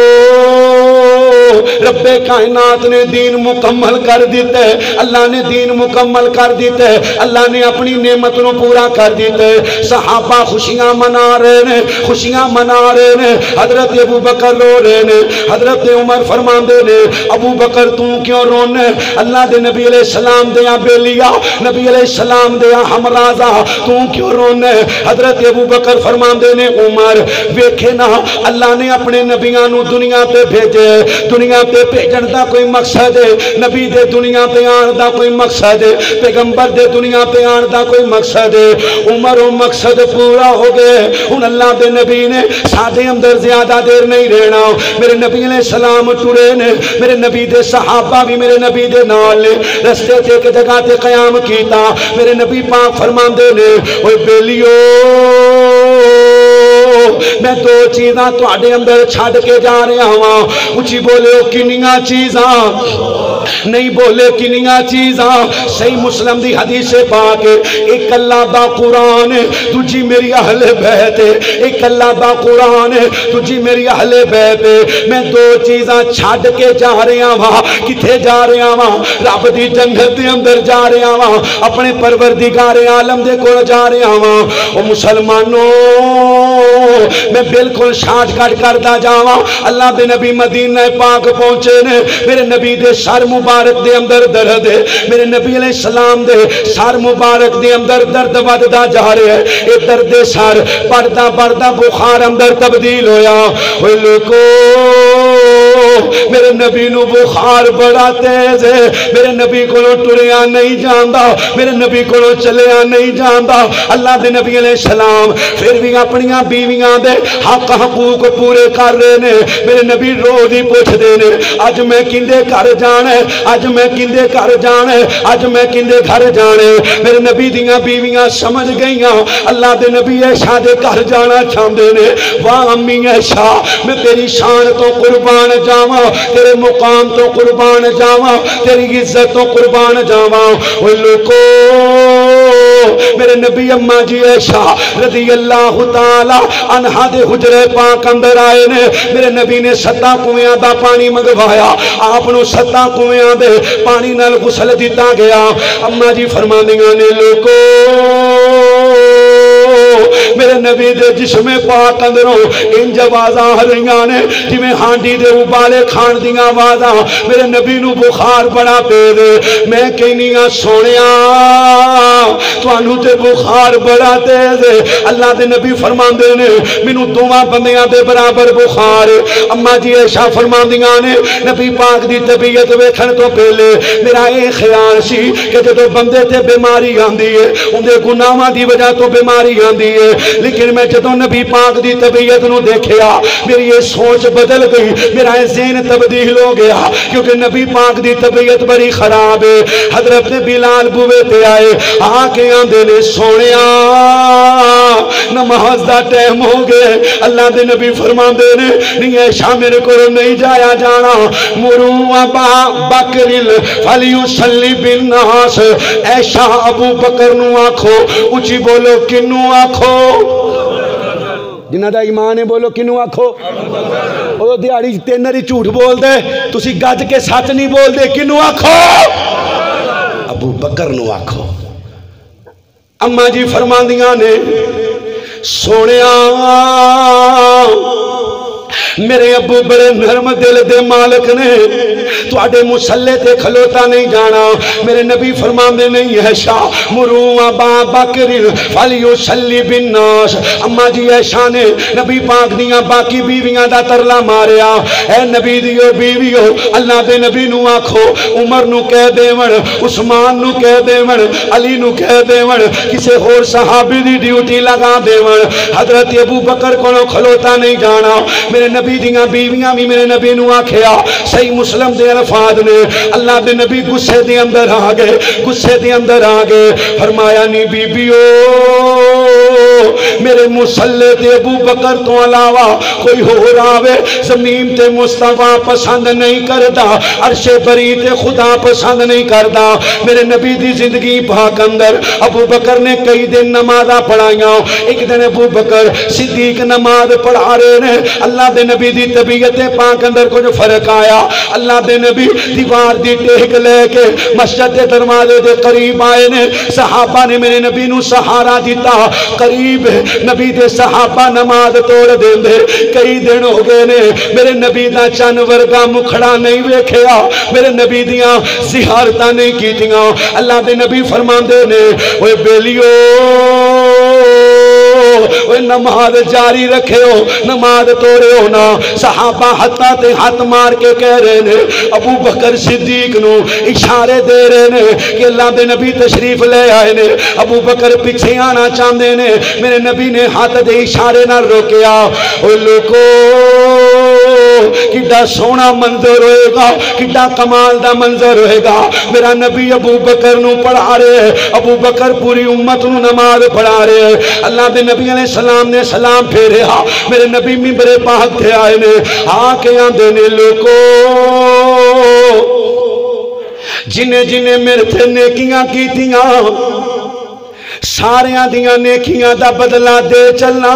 رب کائنات نے دین مکمل کر دیتا ہے اللہ نے دین مکمل کر دیتا ہے اللہ نے اپنی نعمت نو پورا کر دیتا ہے صحابہ خوشیاں منا رہے ہیں خوشیاں منا رہے ہیں حضرت ابوبکر رو رہے ہیں حضرت عمر فرماندے نے ابوبکر تو کیوں رونے اللہ دے نبی علیہ السلام دیا بیلیا نبی علیہ السلام دیا ہمرازہ تو کیوں رونے حضرت ابوبکر فرماندے نے عمر ویکھے نا اللہ نے اپنے نبیاں نو دنیا پہ بھیجے دنیا پہ بھیجن دا کوئی مقصد ہے نبی دے دنیا پہ آن دا کوئی مقصد ہے پیغمبر دے دنیا پہ آن دا کوئی مقصد ہے عمر و مقصد پورا ہو گئے ان اللہ دے نبی نے سادے اندر زیادہ دیر نہیں رہنا میرے نبی علیہ السلام ٹرے نے میرے نبی دے صحابہ بھی میرے نبی دے نال نے رستے تے ایک جگہ تے قیام کیتا میرے نبی پاک فرماندے نے اوے بیلیو میں دو چیزاں تواڈے اندر چھڈ کے جا رہا ہاں اچھی بولے کنیاں چیزاں نہیں بولے کنیاں چیزاں صحیح مسلم دی حدیث پاک ایک اللہ دا قرآن تجھی میری اہل بیت ایک اللہ دا قرآن تجھی میری اہل بیت میں دو چیزاں چھڈ کے جا رہا ہاں کتھے جا رہا ہاں رب دی جنت دے اندر جا رہا ہاں اپنے پروردگار عالم دے کول جا رہا ہاں او مسلمانوں میں بالکل شارٹ کٹ کرتا جاواں اللہ دے نبی مدینہ پاک پہنچے نے میرے نبی دے سر مبارک دے اندر درد ہے میرے نبی علیہ السلام دے سر مبارک دے اندر درد وددا جا رہا ہے اے درد سر پڑھتا پڑھتا بخار اندر تبدیل ہویا اوے لوگو میرے نبی نو بخار بڑا تیز ہے میرے نبی کو ٹریا نہیں جاندا میرے نبی کو چلیا نہیں جاندا اللہ دے نبی علیہ السلام پھر بھی اپنیاں بیویاں دے حق حقوق پورے کر رہے نے میرے نبی روز ہی پوچھ دے نے اج میں کندے گھر جانا ہے اج میں کندے گھر جانا ہے اج میں کندے گھر جانا ہے میرے نبی دیاں بیویاں سمجھ گئیاں اللہ دے نبی عائشہ دے گھر جانا چاہندے نے واہ امی عائشہ میں تیری شان تو قربان جاواں تیرے مقام تو قربان جاواں تیری عزت تو قربان جاواں اوے لوکو میرے نبی اماں جی عائشہ رضی اللہ تعالی عنہا دے حجرے پاک اندر آئے نے میرے نبی نے 7 کنویاں دا پانی منگوایا آپ نو 7 کنویاں دے پانی نال غسل دیتا گیا اماں جی فرماندیاں نے لوکو میرے نبی دے جسم پاک اندروں انج آوازاں آ رہیاں نے جویں ہانڈی دے ابالے کھان دیاں آوازاں میرے نبی نو بخار بڑا تیز میں کہنی ہاں سونیا تانوں تے بخار بڑا تیز اللہ دے نبی فرماندے نے مینوں دوواں بندیاں دے برابر بخار اماں جی عائشہ فرماندیاں نے نبی پاک دی طبیعت ویکھن تو پہلے میرا اے خیال سی کہ جدوں بندے تے بیماری آندی ہے اون دے گناہاں دی وجہ تو بیماری آندی ہے لیکن میں جدوں نبی پاک دی طبیعت نو دیکھیا میری یہ سوچ بدل گئی، میرا ذہن تبدیل ہو گیا، کیونکہ نبی پاک دی طبیعت بڑی خراب ہے۔ حضرت بلال بوے تے آئے آ کے آندے نے سونیا نماز دا ٹائم ہو گئے۔ اللہ دے نبی فرماندے نے نہیں ایشا میرے کو نہیں جایا جانا، مرو ابا بکر فلیصلی بالناس، ایشا ابو بکر نو آکھو، اچھی بولو کنو آکھو، جنہ دا ایمان ہے بولو کنو آکھو، وہ دیہڑی تین ہی جھوٹ بول دے تسی گج کے سچ نہیں بول دے، کنو آکھو، ابو بکر نو آکھو۔ اماں جی فرماندیاں نے سونیا میرے ابو بڑے نرم دل دے مالک نے، تو آڈے مسلے تے کھلوتا نہیں جانا، میرے نبی فرماندے نہیں ایشا مرو ابا بکر فلیصلی بالناس۔ اما جی ایشا نے نبی پاک دیاں باقی بیویاں دا ترلا ماریا، اے نبی دیو بیویو اللہ دے نبی نو آکھو عمر نو کہہ دیون، عثمان نو کہہ دیون، علی نو کہہ دیون، کسے اور صحابی دی ڈیوٹی لگا دیون، حضرت ابوبکر کو کھلوتا نہیں جانا۔ میرے نبی دیاں بیویاں بھی میرے نبی نو آکھیا، صحیح مسلم دے الفاظ نے، اللہ دے نبی غصے دے اندر آ گئے، غصے دے اندر آ گئے، فرمایا نہیں بی بیو میرے مسلے تے ابو بکر تو علاوہ کوئی ہو راوے زمین تے مصطفیٰ پسند نہیں کردا، عرش بری تے خدا پسند نہیں کردا۔ میرے نبی دی زندگی پاک اندر ابو بکر نے کئی دن نمازہ پڑھائیاں، ایک دن ابو بکر صدیق نماز پڑھا رہے نے، اللہ دے نبی دی طبیعت پاک اندر کچھ فرق آیا، اللہ دے نبی دیوار دی ٹیک لے کے مسجد دے دروازے دے قریب آئے نے، صحابہ نے میرے نبی نو سہارا دیتا، قریب نبی دے صحابہ نماز توڑ دین دے، کئی دن ہو گئے نے میرے نبی دا چن ورگا مکھڑا نہیں ویکھیا، میرے نبی دیاں زیارتاں نہیں کیتیاں۔ اللہ دے نبی فرماندے نے اوے بیلیو نماز جاری رکھے ہو، نماز توڑے ہو نا۔ صحابہ ہتھاں تے ہاتھ مار کے کہہ رہے نے، ابو بکر صدیق نو اشارے دے رہے نے کہ اللہ دے نبی تشریف لے آئے نے، ابو بکر پیچھے آنا چاہتے نے، میرے نبی نے ہاتھ دے اشارے نہ روکیا۔ اوہ لوگو کڈا سونا منظر ہوئے گا، کڈا کمال دا منظر ہوئے گا، میرا نبی ابو بکر نو پڑھا رہے ہیں، ابو بکر پوری امت نو نماز پڑھا رہے ہیں۔ اللہ دے نبی علیہ السلام نے سلام پھیرے ہاں، میرے نبی ممبر پاک تھے آئے نے، آکے آندے نے لوگو جنہیں جنہیں میرے تھے نیکیاں کی تیاں ساریاں دیاں نیکیاں دا بدلہ دے چلنا،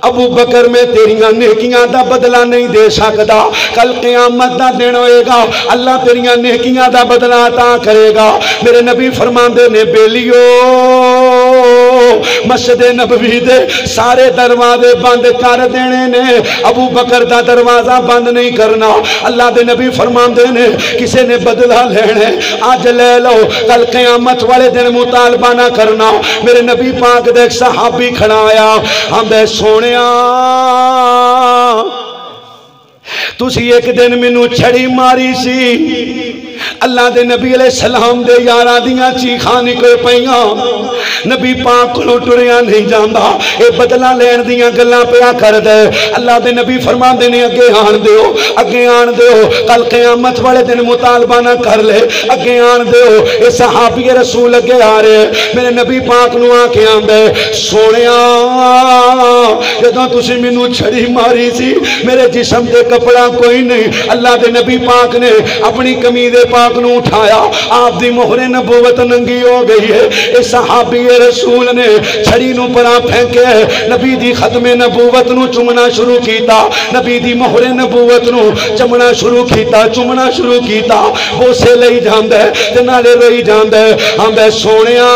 ابو بکر میں تیریاں نیکیاں دا بدلہ نہیں دے سکتا، کل قیامت دا دن ہوئے گا اللہ تیریاں نیکیاں دا بدلہ عطا کرے گا۔ میرے نبی فرماندے نے بیلیو مسجد نبوی دے سارے دروازے بند کر دینے نے، ابو بکر دا دروازہ بند نہیں کرنا۔ اللہ دے نبی فرماندے نے کسے نے بدلہ لینے آج لے لو، کل قیامت والے دن مطالبہ نہ کرنا۔ میرے نبی پاک دے صحابی کھڑایا، ہم دے سونے تُسی ایک دن مینوں چھڑی ماری سی، اللہ دے نبی علیہ السلام دے یارہ دیاں چیخاں نکل پئیاں، نبی پاک کو ٹریا نہیں جاندا، اے بدلہ لین دیاں گلاں پیا کر دے۔ اللہ دے نبی فرماندے نے اگے آن دیو، اگے آن دیو، کل قیامت والے دن مطالبہ نہ کر لے، اگے آن دیو۔ اے صحابی رسول اگے آ رہے، میرے نبی پاک نو آ کے آندے سونیا جدوں تسی مینوں چھڑی ماری سی میرے جسم دے کپڑا کوئی نہیں، اللہ دے نبی پاک نے اپنی قمیض پاک نو اٹھایا، آپ دی مہر نبوت ننگی ہو گئی ہے۔ اے صحابی رسول نے چھڑی نو پرا پھینکے، نبی دی ختم نبوت نو چمنا شروع کیتا، نبی دی مہر نبوت نو چمنا شروع کیتا، چمنا شروع کیتا، وہ سے لئی جاندے تے نالے روئی جاندے۔ ہم بے سونیا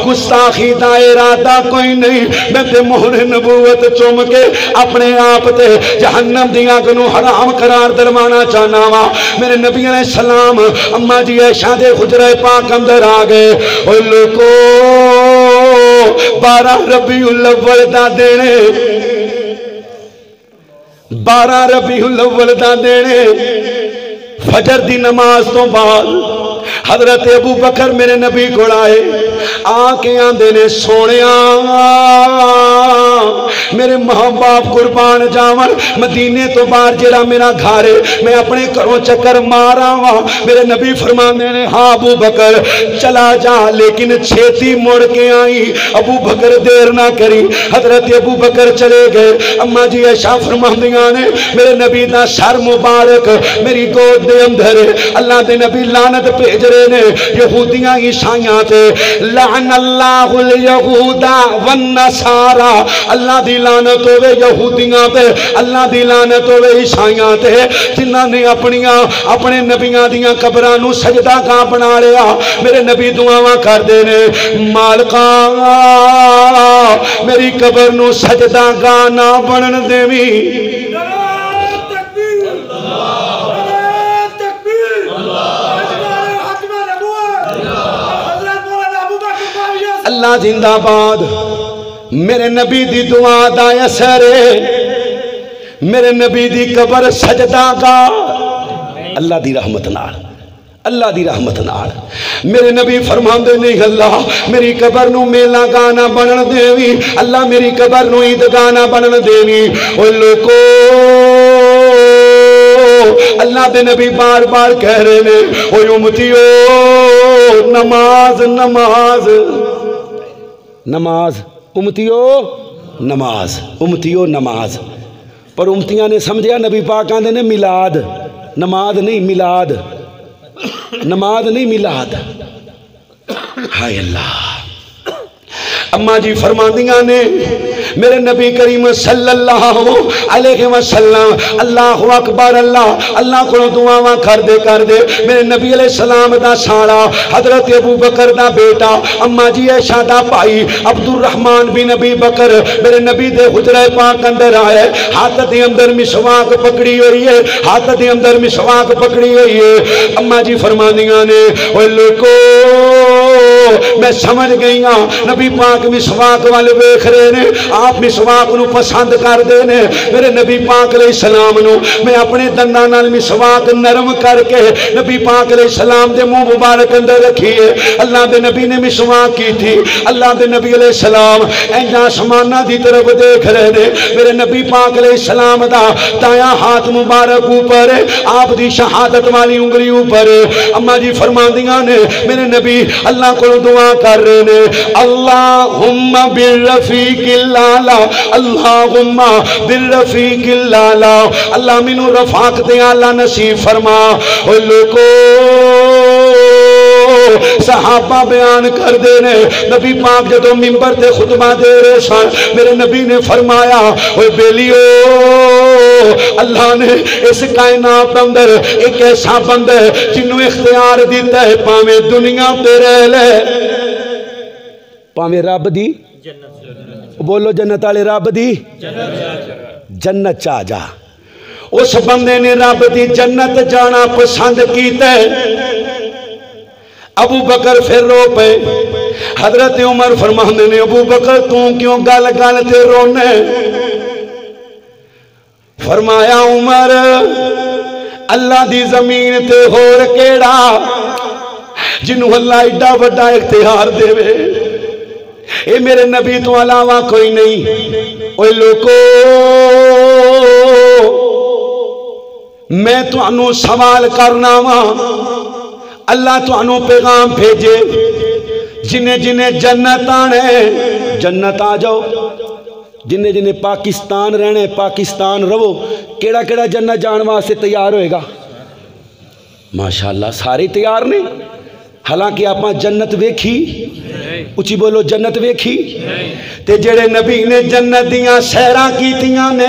گستاخی دا ارادہ کوئی نہیں، میں تے مہر نبوت چم کے اپنے آپ تے جہنم دیاں گنو حرام قرار درمانا چاہنا وا۔ میرے نبی علیہ السلام اماں جی عائشہ دے حجرہ پاک اندر آ گئے، او لوگو 12 ربیع الاول دا دینے، 12 ربیع الاول دا دینے، فجر دی نماز تو بعد حضرت ابوبکر میرے نبی کو آئے آ کے آندے نے سونیا میرے ماں باپ قربان جاون مدینے تو باہر جڑا میرا گھر ہے میں اپنے گھروں چکر مارا وا میرے نبی فرماندے نے ہاں ابو بکر چلا جا لیکن چھیتی مڑ کے آئی ابو بکر دیر نہ کری حضرت ابو بکر چلے گئے اما جی عائشہ فرماندیاں نے میرے نبی دا سر مبارک میری گود دے اندر اللہ دے نبی لعنت بھیج رہے نے یہودیاں عیسائیاں تے لعن اللہ الیہود والنصارى اللہ دی لعنت ہوے یہودیاں تے اللہ دی لعنت ہوے عیسائیاں تے جنہاں نے اپنے نبیاں دیاں قبراں نو سجدہ گاہ بنا لیا میرے نبی دعاواں کردے نے مالکا میری قبر نو سجدہ گاہ نہ بنن دیویں اللہ زندہ باد میرے نبی دی دعا دا اثر میرے نبی دی قبر سجدہ گاہ اللہ دی رحمت نال اللہ دی رحمت نال میرے نبی فرماندے نہیں اللہ میری قبر نو میلا گانا بنن دیوی اللہ میری قبر نو عید گانا بنن دیوی اوہ لوکو اللہ دے نبی بار بار کہہ رہے نے اوہ امتیو نماز نماز نماز امتیو نماز امتیو نماز پر امتیاں نے سمجھیا نبی پاک آندے نے میلاد نماز نہیں میلاد نماز نہیں میلاد ہائے اللہ اما جی فرماندیاں نے میرے نبی کریم صلی اللہ علیہ وسلم اللہ اکبر اللہ کو دعاواں کر دے میرے نبی علیہ السلام دا ساڑا حضرت ابوبکر دا بیٹا اما جی عائشہ دا بھائی عبد الرحمن بن ابی بکر میرے نبی دے حجرہ پاک اندر آئے ہاتھ دے اندر مسواک پکڑی ہوئی ہے ہاتھ دے اندر مسواک پکڑی ہوئی ہے اما جی فرماندیاں نے اوہ لوکو میں سمجھ گئی ہاں نبی پاک مسواک والے ویکھ رہے نے آپ مسواک نو پسند کر دے نے میرے نبی پاک علیہ السلام نو میں اپنے دنداں نال مسواک نرم کر کے نبی پاک علیہ السلام دے منہ مبارک اندر رکھی ہے اللہ دے نبی نے مسواک کی تھی اللہ دے نبی علیہ السلام اینج آسمانہ دی طرف دیکھ رہے نے میرے نبی پاک علیہ السلام دا دایاں ہاتھ مبارک اوپر ہے آپ دی شہادت والی انگلی اوپر ہے اما جی فرماندیاں نے میرے نبی اللہ کو دعا کر رہے نے اللہم بالرفیق اللالا اللہم بالرفیق اللالا اللہ منو رفاقت اعلیٰ نصیب فرما اوہ لوگو صحابہ بیان کر دینے نبی پاک جدو ممبر تے خطبہ دے رہے سن میرے نبی نے فرمایا اوہ بیلیو اللہ نے اس کائنات اندر ایک ایسا بندہ جنہوں اختیار دیتا ہے پاویں دنیا تے رہ لے پاویں رب دی بولو جنت والے رب دی جنت چاہ جا اس بندے نے رب دی جنت جانا پسند کیتا ہے ابو بکر پھر رو پے حضرت عمر فرماندے نے ابو بکر تو کیوں گل گل تے رونے فرمایا عمر اللہ دی زمین تے ہور کیڑا جنہوں اللہ ایڈا بڑا اختیار دے وے اے میرے نبی تو علاوہ کوئی نہیں اوے لوکو میں تو انو سوال کرنا وا اللہ تو انو پیغام بھیجے جنہیں جنہیں جنت آنے جنت آ جاؤ جنہیں جنہیں پاکستان رہنے پاکستان رہو کیڑا کیڑا جنت جان واسطے تیار ہوئے گا ماشاءاللہ سارے تیار نہیں حالانکہ آپ جنت ویکھی اچھی بولو جنت ویکھی تے جڑے نبی نے جنت دیاں سیرہ کیتیاں نے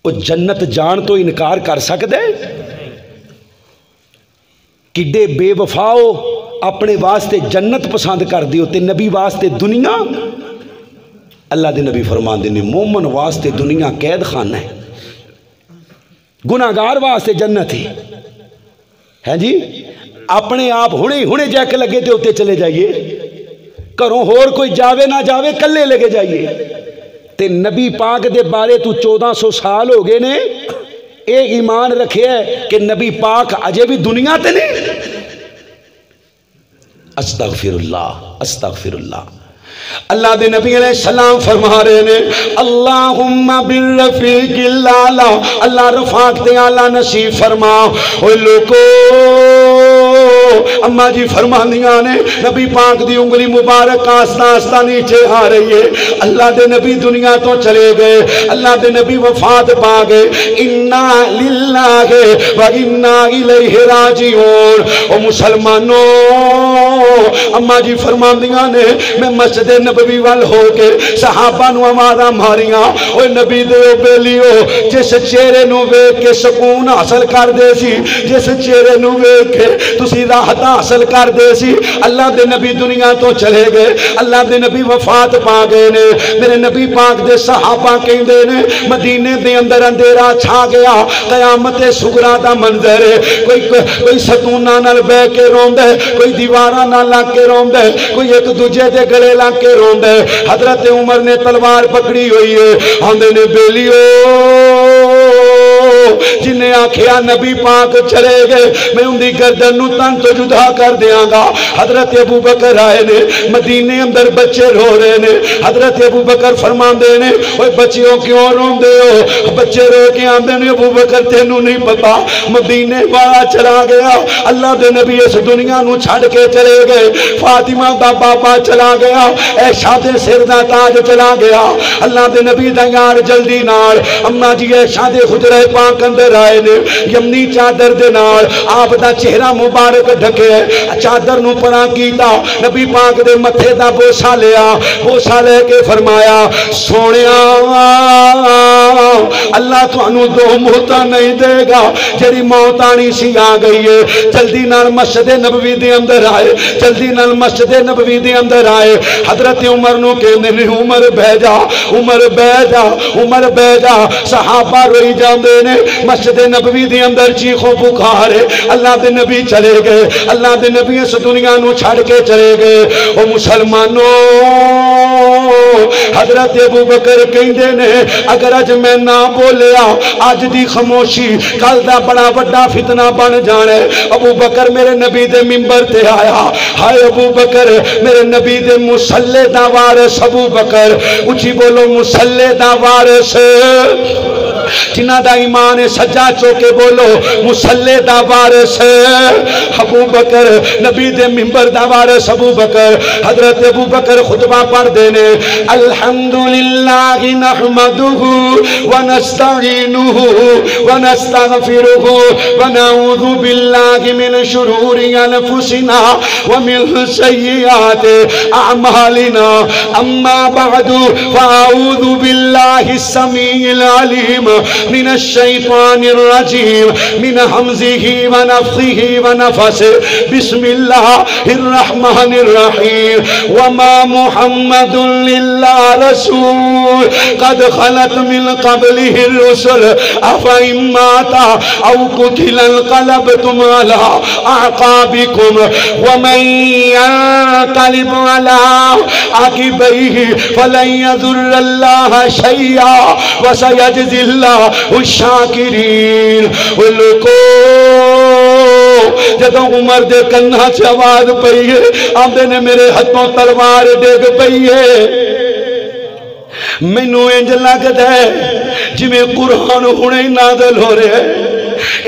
وہ جنت جان تو انکار کر سکدے کڈے بے وفاؤ اپنے واسطے جنت پسند کر دیو تے نبی واسطے دنیا اللہ دے نبی فرمان دینے مومن واسطے دنیا قید خانہ ہے گناہگار واسطے جنت ہے جی اپنے آپ ہونے جا کے لگے تے ہوتے چلے جائیے کروں ہور کوئی جاوے نہ جاوے کلے لگے جائیے تے نبی پاک دے بارے تو 1400 سال ہو گئے نے اے ایمان رکھے ہے کہ نبی پاک اجے بھی دنیا تے نہیں. استغفر اللہ. اللہ دے نبی علیہ السلام فرما رہے نے اللہم بالرفیق الاعلی، اللہ رفاق تے اعلی نصیب فرما. اوے لوکو اماں جی فرماندیاں نے نبی پاک دی انگلی مبارک آہستہ آہستہ نیچے آ رہی ہے. اللہ دے نبی دنیا تو چلے گئے، اللہ دے نبی وفات پا گئے. انا للہ و انا الیہ راجعون. او مسلمانوں اماں جی فرماندیاں نے میں مسجد نبوی وال ہو کے صحابہ نو آوازاں ماریاں اوے نبی دے بیلیو جس چہرے نو ویکھ کے سکون حاصل کر دے سی، جس چہرے نو ویکھ کے تسی راحت حاصل کر دے سی. اللہ دے نبی دنیا تو چلے گئے، اللہ دے نبی وفات پا گئے نے. میرے نبی پاک دے صحابہ کہندے نے مدینے دے اندر اندھیرا چھا گیا، قیامت صغریٰ دا منظر ہے. کوئی ستوناں نال بہ کے روندا ہے، کوئی دیواراں نال لگ کے روندا ہے، کوئی ایک دوجے دے گلے لگ کے روندا ہے. حضرت عمر نے تلوار پکڑی ہوئی ہے، آندے نے بیلیو جنہیں آکھیا نبی پاک چلے گئے میں ان دی گردن نو تن تو جدا کر دیاں گا. حضرت ابوبکر آئے نے، مدینے اندر بچے رو رہے نے. حضرت ابوبکر فرماندے نے اوے بچیوں کیوں روندے ہو؟ بچے رو کے آندے نے ابوبکر تینوں نہیں پتا مدینے والا چلا گیا، اللہ دے نبی اس دنیا نو چھڑ کے چلے گئے. فاطمہ دا بابا چلا گیا، عائشہ دے سر دا تاج چلا گیا. اللہ دے نبی دا یار جلدی نال اماں جی عائشہ دے حجرے پاک اندر آئے نے، یمنی چادر دے نال آپ دا چہرہ مبارک ڈھکے، چادر نو پرا کیتا، نبی پاک دے متھے دا بوسا لیا، بوسا لے کے فرمایا سونیا اللہ تو انو دو موتا نہیں دے گا، جڑی موت آنی سی آ گئی ہے. جلدی نال مسجد نبوی دے اندر آئے، جلدی نال مسجد نبوی دے اندر آئے. حضرت عمر نو کہندے نے عمر بہ جا، عمر بہ جا، عمر بہ جا. صحابہ روئی جاندے نے، مسجد نبوی دے اندر چیخو پکار ہے. اللہ دے نبی چلے گئے، اللہ دے نبی اس دنیا نو چھڑ کے چلے گئے. او مسلمانوں حضرت ابوبکر کہندے نے اگر اج میں نہ بولیا اج دی خاموشی کل دا بڑا بڑا فتنہ بن جانا ہے. ابوبکر میرے نبی دے منبر تے آیا، ہائے ابوبکر میرے نبی دے مصلی دا وارث ابوبکر، اچھی بولو مصلی دا وارث، جنہ دا ایمان سجا چوکے بولو مصلی دا وارث ابوبکر، نبی دے منبر دا وارث ابوبکر. حضرت ابوبکر خطبہ پڑھ دینے الحمدللہ نحمدہ ونستعینہ ونستغفرہ ونعوذ باللہ من شرور انفسنا ومن سیئات اعمالنا اما بعد فاعوذ باللہ السمیع العلیم من الشیطان الرجیم من حمزه ونفخه ونفسه بسم اللہ الرحمن الرحیم وما محمد للہ رسول قد خلت من قبله الرسل افئن مات او قتل انقلبتم على اعقابكم ومن ينقلب على عقبيه فلن يضر الله شيئا وسيجزي اللہ الشاکرین. لوکو جدوں عمر دے کنہ چ آواز پئی ہے آندے نے میرے ہتھوں تلوار ڈگ پئی ہے. مینوں انج لگدا ہے جویں قرآن ہنے نازل ہو رہا ہے،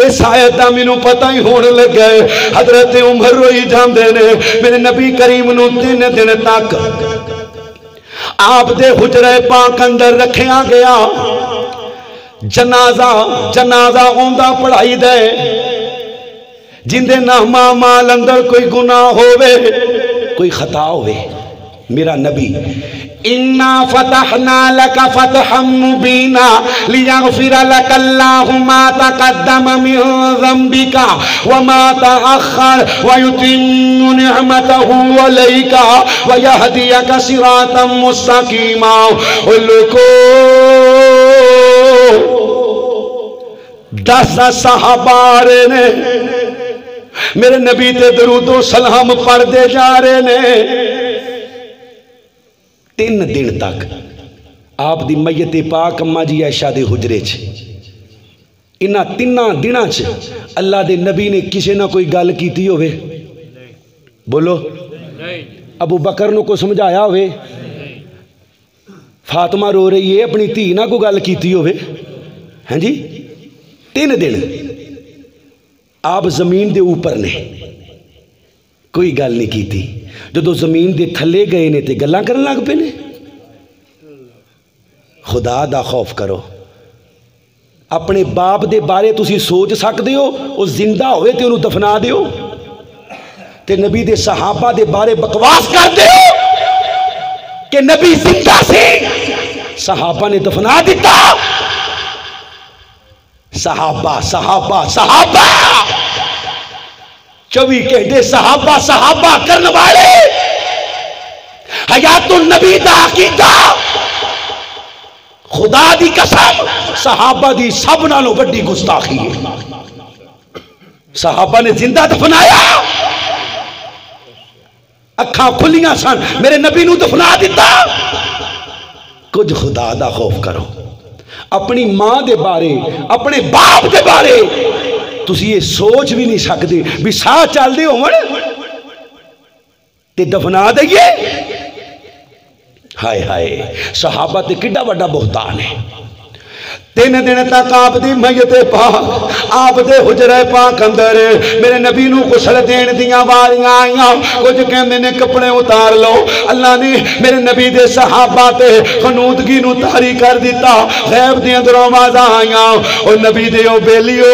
اس آیت دا مینوں پتہ ہی ہون لگا ہے. حضرت عمر روئی جاندے نے میرے نبی کریم نو 3 دن تک آپ دے حجرے پاک اندر رکھیا گیا. جنازہ اوندا پڑھائی دے جن دے نامہ مال اندر کوئی گناہ ہوئے کوئی خطا ہوئے. میرا نبی اِنَّا فَتَحْنَا لَكَ فَتْحًا مُبِينًا لِيَغْفِرَ لَكَ اللَّهُ مَا تَقَدَّمَ مِن ذَنبِكَ وَمَا تَأَخَّرَ وَيُتِمُّ نِعْمَتَهُ عَلَيْكَ وَيَهْدِيَكَ صِرَاطًا مُسْتَقِيمًا. لوکو 10 صحابہ آ رہے نے میرے نبی تے درود و سلام پڑھ دے جا رہے نے. 3 دن تک آپ دی میت پاک اماں جی عائشہ دے حجرے چ انہاں تیناں دناں چ اللہ دے نبی نے کسے نہ کوئی گل کیتی ہوئے؟ بولو ابو بکر نو کو سمجھایا ہوئے؟ فاطمہ رو رہی ہے اپنی دھی نہ کو گل کیتی ہوئے؟ ہاں جی 3 دن آپ زمین دے اوپر نے کوئی گل نہیں کیتی، جدو زمین دے تھلے گئے نے تے گلاں کرن لگ پے نے۔ خدا دا خوف کرو، اپنے باپ دے بارے تسی سوچ سکتے ہو وہ زندہ ہوئے تے انہوں دفنا دیو، تے نبی دے صحابہ دے بارے بکواس کر دیو کہ نبی زندہ سے صحابہ نے دفنا دیتا۔ صحابہ صحابہ صحابہ 24 گھنٹے صحابہ صحابہ کرنے والے حیات النبی دا عقیدہ خدا دی قسم صحابہ دی سب نالوں بڑی گستاخی ہے۔ صحابہ نے زندہ دفنایا، اکھاں کھلیاں سن، میرے نبی نو دفنا دیتا۔ کچھ خدا دا خوف کرو، اپنی ماں دے بارے اپنے باپ دے بارے تسی یہ سوچ بھی نہیں سکتے بھی ساہ چل دے ہون تے دفنا دئیے۔ ہائے ہائے صحابہ تے کڈا بڑا بہتان ہے۔ 3 دن تک آپ دی میت پاک آپ دے حجرہ پاک اندر میرے نبی نو غسل دین دیاں واریاں آئیاں، کچھ کہندے نے کپڑے اتار لو۔ اللہ نے میرے نبی دے صحابہ تے خنودگی نو طاری کر دیتا، غیب دیاں دروازاں آئیاں، اور نبی دے او بیلیو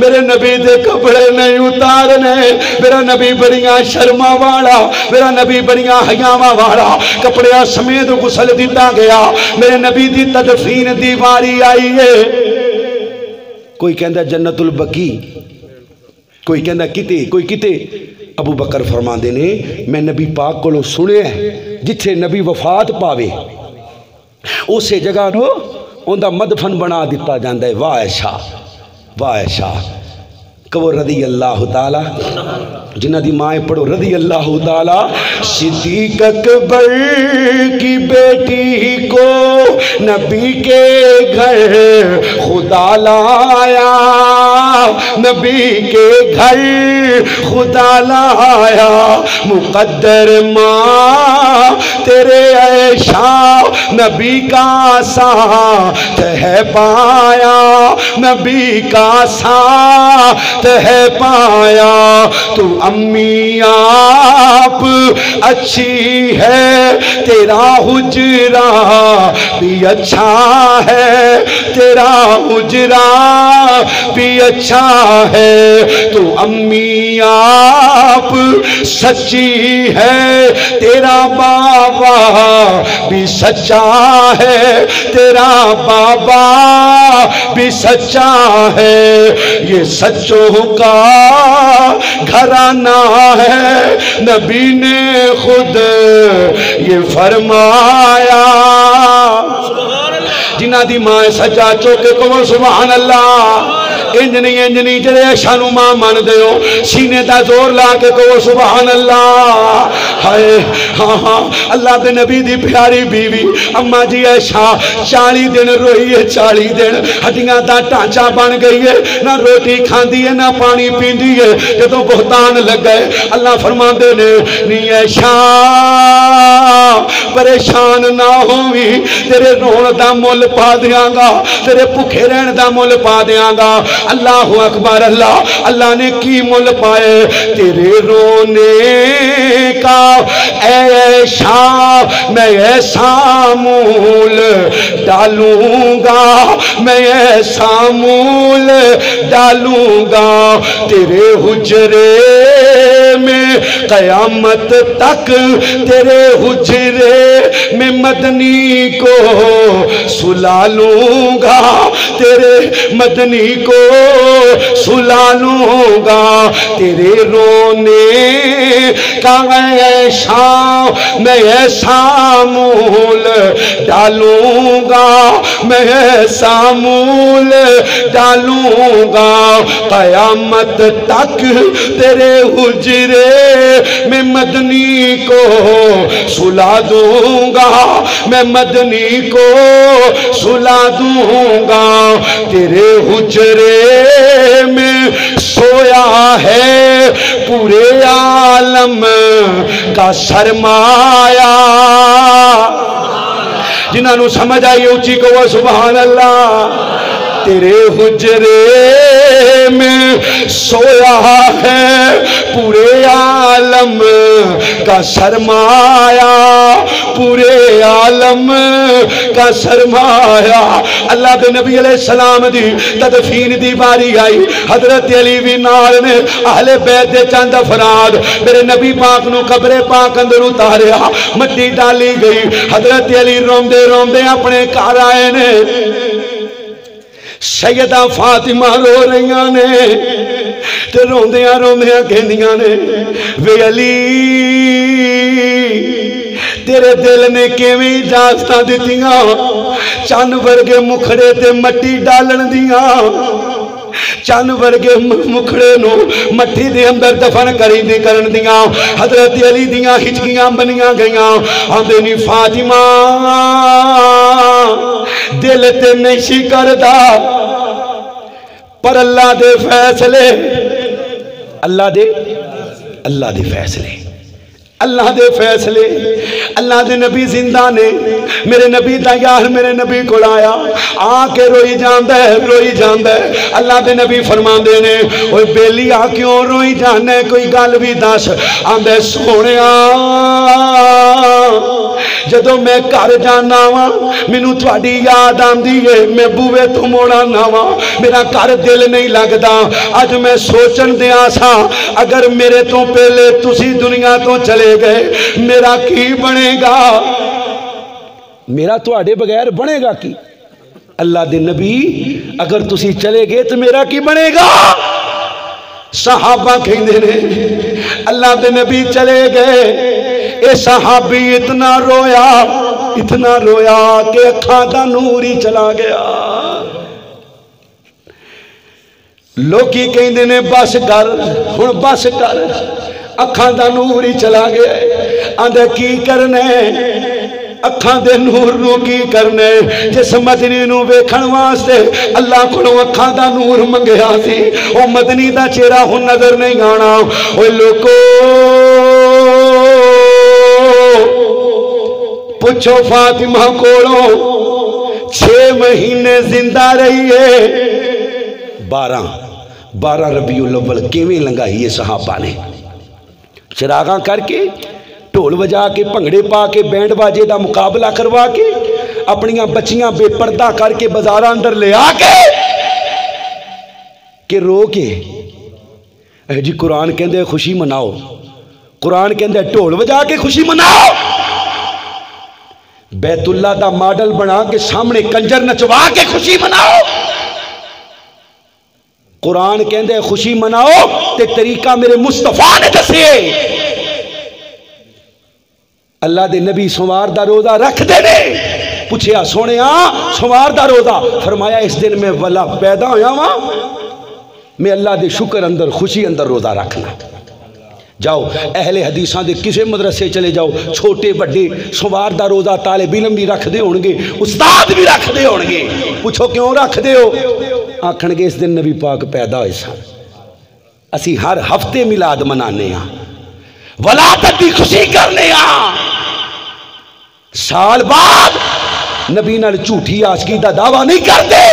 میرے نبی دے کپڑے نہیں اتارنے، میرا نبی بڑیاں شرما والا، میرا نبی بڑیاں حیاواں والا، کپڑے سمیت غسل دیتا گیا، میرے نبی دی تدفین دی واری آئی ہے۔ کوئی کہندا جنت البقیع، کوئی کہندا کتے، کوئی کتے۔ ابو بکر فرماندے نے میں نبی پاک کو سنے ہیں جتھے نبی وفات پاوے اسے جگہ نو اندہ مدفن بنا دیتا جاندہ ہے۔ واہ شاہ واہ شاہ، کہو رضی اللہ تعالی، جنہ دی مائیں پڑھو رضی اللہ تعالی۔ صدیق اکبر کی بیٹی کو نبی کے گھر خدا لایا، نبی کے گھر خدا لایا، مقدر ماں تیرے عائشہ نبی کا ساتھ ہے پایا، نبی کا ساتھ ہے پایا، تو امی آپ اچھی ہے، تیرا حجرہ بھی اچھا ہے، تیرا حجرہ بھی اچھا ہے، تو امی آپ سچی ہے، تیرا بابا بھی سچا ہے، تیرا بابا بھی سچا ہے، یہ سچوں کا گھرانہ ہے، نبی نے خود یہ فرمایا۔ جنہ دی ماں سجا چوکے کو سبحان اللہ، انجنی جڑے شانو ماں مان دیو، سینے دا زور لا کے کو سبحان اللہ۔ ہائے ہاں ہاں اللہ دے نبی دی پیاری بیوی اماں جی عائشہ 40 دن روئی ہے، 40 دن ہڈیاں دا ٹانچہ بن گئی ہے، نہ روٹی کھاندی ہے نہ پانی پیندی ہے۔ جدوں بہتان لگ گئے اللہ فرماندے نے نی عائشہ پریشان نہ ہووی، تیرے رون دا مول پا دیاں گا، تیرے بھوکے رہن دا مول پا دیاں گا۔ اللہ اکبر اللہ، اللہ نے کی مول پائے تیرے رونے کا، اے عائشہ میں ایسا مول ڈالوں گا، میں ایسا مول ڈالوں گا، تیرے حجرے میں قیامت تک، تیرے حجرے میں مدنی کو سلا لوں گا، تیرے مدنی کو سلا لوں گا، تیرے رونے کا عائشہ میں ایسا مول ڈالوں گا، میں ایسا مول ڈالوں گا قیامت تک تیرے حجرے میں مدنی کو سلا دوں گا میں مدنی کو سلا دوں گا تیرے حجرے میں سویا ہے پورے عالم کا سرمایہ جنہاں نو سمجھ آئی اونچی کو سبحان اللہ تیرے حجرے میں سویا ہے پورے عالم کا سرمایہ پورے عالم کا سرمایہ اللہ کے نبی علیہ السلام دی تدفین دی باری آئی حضرت علی بھی نال نے اہل بیت دے چند افراد میرے نبی پاک نو قبر پاک اندر اتاریا مٹی ڈالی گئی حضرت علی روندے روندے اپنے گھر آئے نے سیدہ فاطمہ رو رہیاں نے تے روندیاں روندیاں کہندیاں نے وے علی تیرے دل نے کیویں اجازتاں دتیاں چن ورگے مکھڑے تے مٹی ڈالن دیاں چن ورگے مکھڑے نو مٹی دے اندر دفن کرن دیاں حضرت علی دیاں ہچکیاں بنیاں گئیاں آندے نی فاطمہ دل تے نہیں کردا پر اللہ دے فیصلے اللہ دے فیصلے اللہ دے فیصلے اللہ دے نبی زندہ نے میرے نبی دا یار میرے نبی کو آیا آ کے روئی جاندہ ہے اللہ دے نبی فرمان دے نے اوہ بیلی آ کیوں روئی جانے کوئی گل بھی دس آندے سونے جدو میں کر جانا وا مینوں تہاڈی یاد آندی ہے میں بوئے تو موڑا نہ وا میرا گھر دل نہیں لگدا اج میں سوچن دیا سا اگر میرے تو پہلے تسی دنیا تو چلے گئے میرا کی بنے گا میرا تہاڈے بغیر بنے گا کی اللہ دے نبی اگر تسی چلے گئے تو میرا کی بنے گا صحابہ کہندے نے اللہ دے نبی چلے گئے اے صحابی اتنا رویا کہ اکھاں دا نور ہی چلا گیا لوکی کہندے نے بس کر ہن بس کر اکھاں دا نور ہی چلا گیا آندے کی کرنے اکھاں دے نور نو کی کرنے جس مدنی نو ویکھن واسطے اللہ کولوں اکھاں دا نور منگیا سی او مدنی دا چہرہ ہن نظر نہیں آنا اوے لوکو پوچھو فاطمہ کولوں 6 مہینے زندہ رہی ہے 12 ربیع الاول کیویں لنگائی ہے صحابہ نے چراغاں کر کے ڈھول بجا کے بھنگڑے پا کے بینڈ باجے دا مقابلہ کروا کے اپنیاں بچیاں بے پردہ کر کے بازاراں اندر لے آ کے کہ رو کے اے جی قرآن کہندے خوشی مناؤ قرآن کہندے ڈھول بجا کے خوشی مناؤ بیت اللہ دا ماڈل بنا کے سامنے کنجر نچوا کے خوشی مناؤ قرآن کہندے خوشی مناؤ تے طریقہ میرے مصطفیٰ نے دسے اللہ دے نبی سوار دا روزہ رکھ دے نے پوچھیا سونے سوار دا روزہ فرمایا اس دن میں والا پیدا ہویا ہاں میں اللہ دے شکر اندر خوشی اندر روزہ رکھنا جاؤ اہل حدیثاں دے کسے مدرسے چلے جاؤ چھوٹے بڑے سوار دا روزہ طالب علم بھی رکھ دے ہونگے استاد بھی رکھ دے ہونگے پوچھو کیوں رکھ دے ہو آکھن گے اس دن نبی پاک پیدا ہوئے سن اسی ہر ہفتے میلاد منانے ہاں ولادت دی خوشی کرنے ہاں سال بعد نبی نال جھوٹی عاشقی دا دعویٰ نہیں کر دے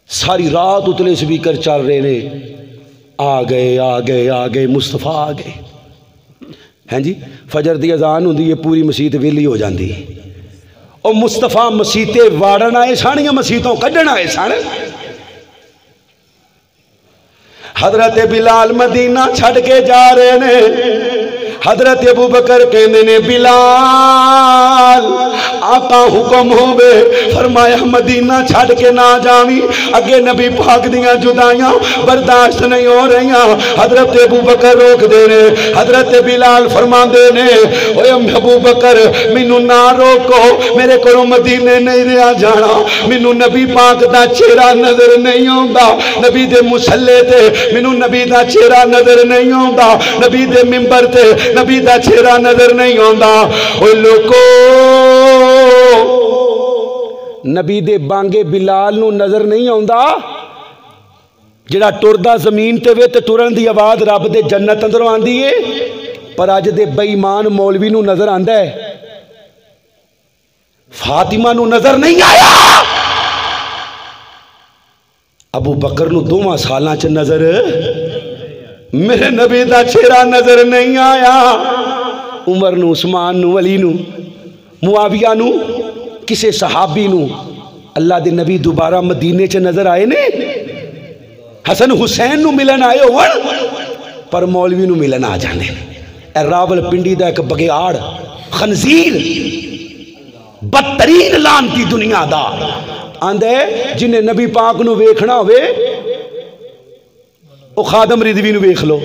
ساری رات اتلے سپیکر چل رہے نے آ گئے مصطفیٰ آ گئے ہیں جی فجر دی اذان ہوندی ہے پوری مسجد ویلی ہو جاندی اور مصطفیٰ مسیطے واڑن آئے سن یا مسیطوں کڈن آئے سن حضرت بلال مدینہ چھڑ کے جا رہے نے حضرت ابوبکر کہندے نے بلال آقا حکم ہووے، فرمایا مدینہ چھڑ کے نہ جاویں، اگے نبی پاک دیاں جدائیاں برداشت نہیں ہو رہیاں۔ حضرت ابوبکر روک دے نے، حضرت بلال فرماندے نے اوے ابوبکر مینوں نہ روکو، میرے کولوں مدینے نہیں رہا جانا، مینوں نبی پاک دا چہرہ نظر نہیں آوندا، نبی دے مصلی تے مینوں نبی دا چہرہ نظر نہیں آوندا، نبی دے منبر تے نبی دا چہرہ نظر نہیں آوندا۔ اوے لوکو نبی دے بانگے بلال نو نظر نہیں آوندا، جڑا ٹردا زمین تے وے تے ٹرن دی آواز رب دے جنت اندروں آندی ہے، پر اج دے بے ایمان مولوی نو نظر آندا ہے، فاطمہ نو نظر نہیں آیا، ابو بکر نو 2 سالاں چ نظر، میرے نبی دا چہرہ نظر نہیں آیا، عمر نو، عثمان نو، علی نو، معاویہ نو، کسے صحابی نو اللہ دے نبی دوبارہ مدینے چ نظر آئے نے، حسن حسین نو ملن آئے ہون پر مولوی نو ملن آ جانے۔ اے راول پنڈی دا ایک بگیاڑ خنزیر بدترین لانتی دنیا دا آندے جنہیں نبی پاک نو ویکھنا ہوئے او خادم رضوی نو ویکھ لو،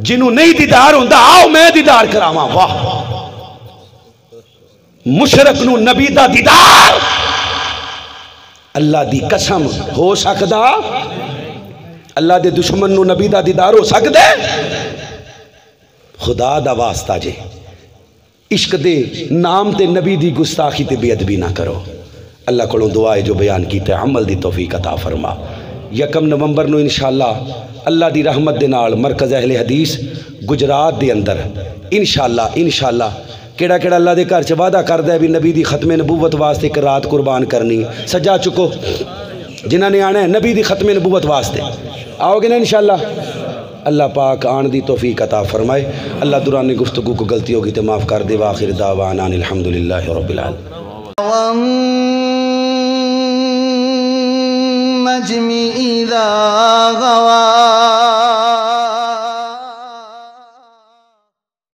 جنہوں نہیں دیدار ہوندہ آؤ میں دیدار کراواں۔ واہ مشرک نو نبی دا دیدار اللہ دی قسم ہو سکدا، اللہ دے دشمن نو نبی دا دیدار ہو سکدے؟ خدا دا واسطہ جے عشق دے نام تے نبی دی گستاخی تے بے ادبی نہ کرو۔ اللہ کولوں دعا ہے جو بیان کیتے عمل دی توفیق عطا فرما۔ 1 نومبر نو انشاءاللہ اللہ دی رحمت دے نال مرکز اہل حدیث گجرات دے اندر انشاءاللہ کیڑا اللہ دے گھر چ وعدہ کردہ ہے بھی نبی دی ختم نبوت واسطے ایک رات قربان کرنی، سجا چکو جنہاں نے آنا ہے نبی دی ختم نبوت واسطے، آؤ گے نا انشاءاللہ؟ اللہ پاک آن دی توفیق عطا فرمائے۔ اللہ دوران گفتگو کو غلطی ہوگی تو معاف کر دے، وآخر دعوانا الحمدللہ رب العالمین۔ والنجم إذا غوى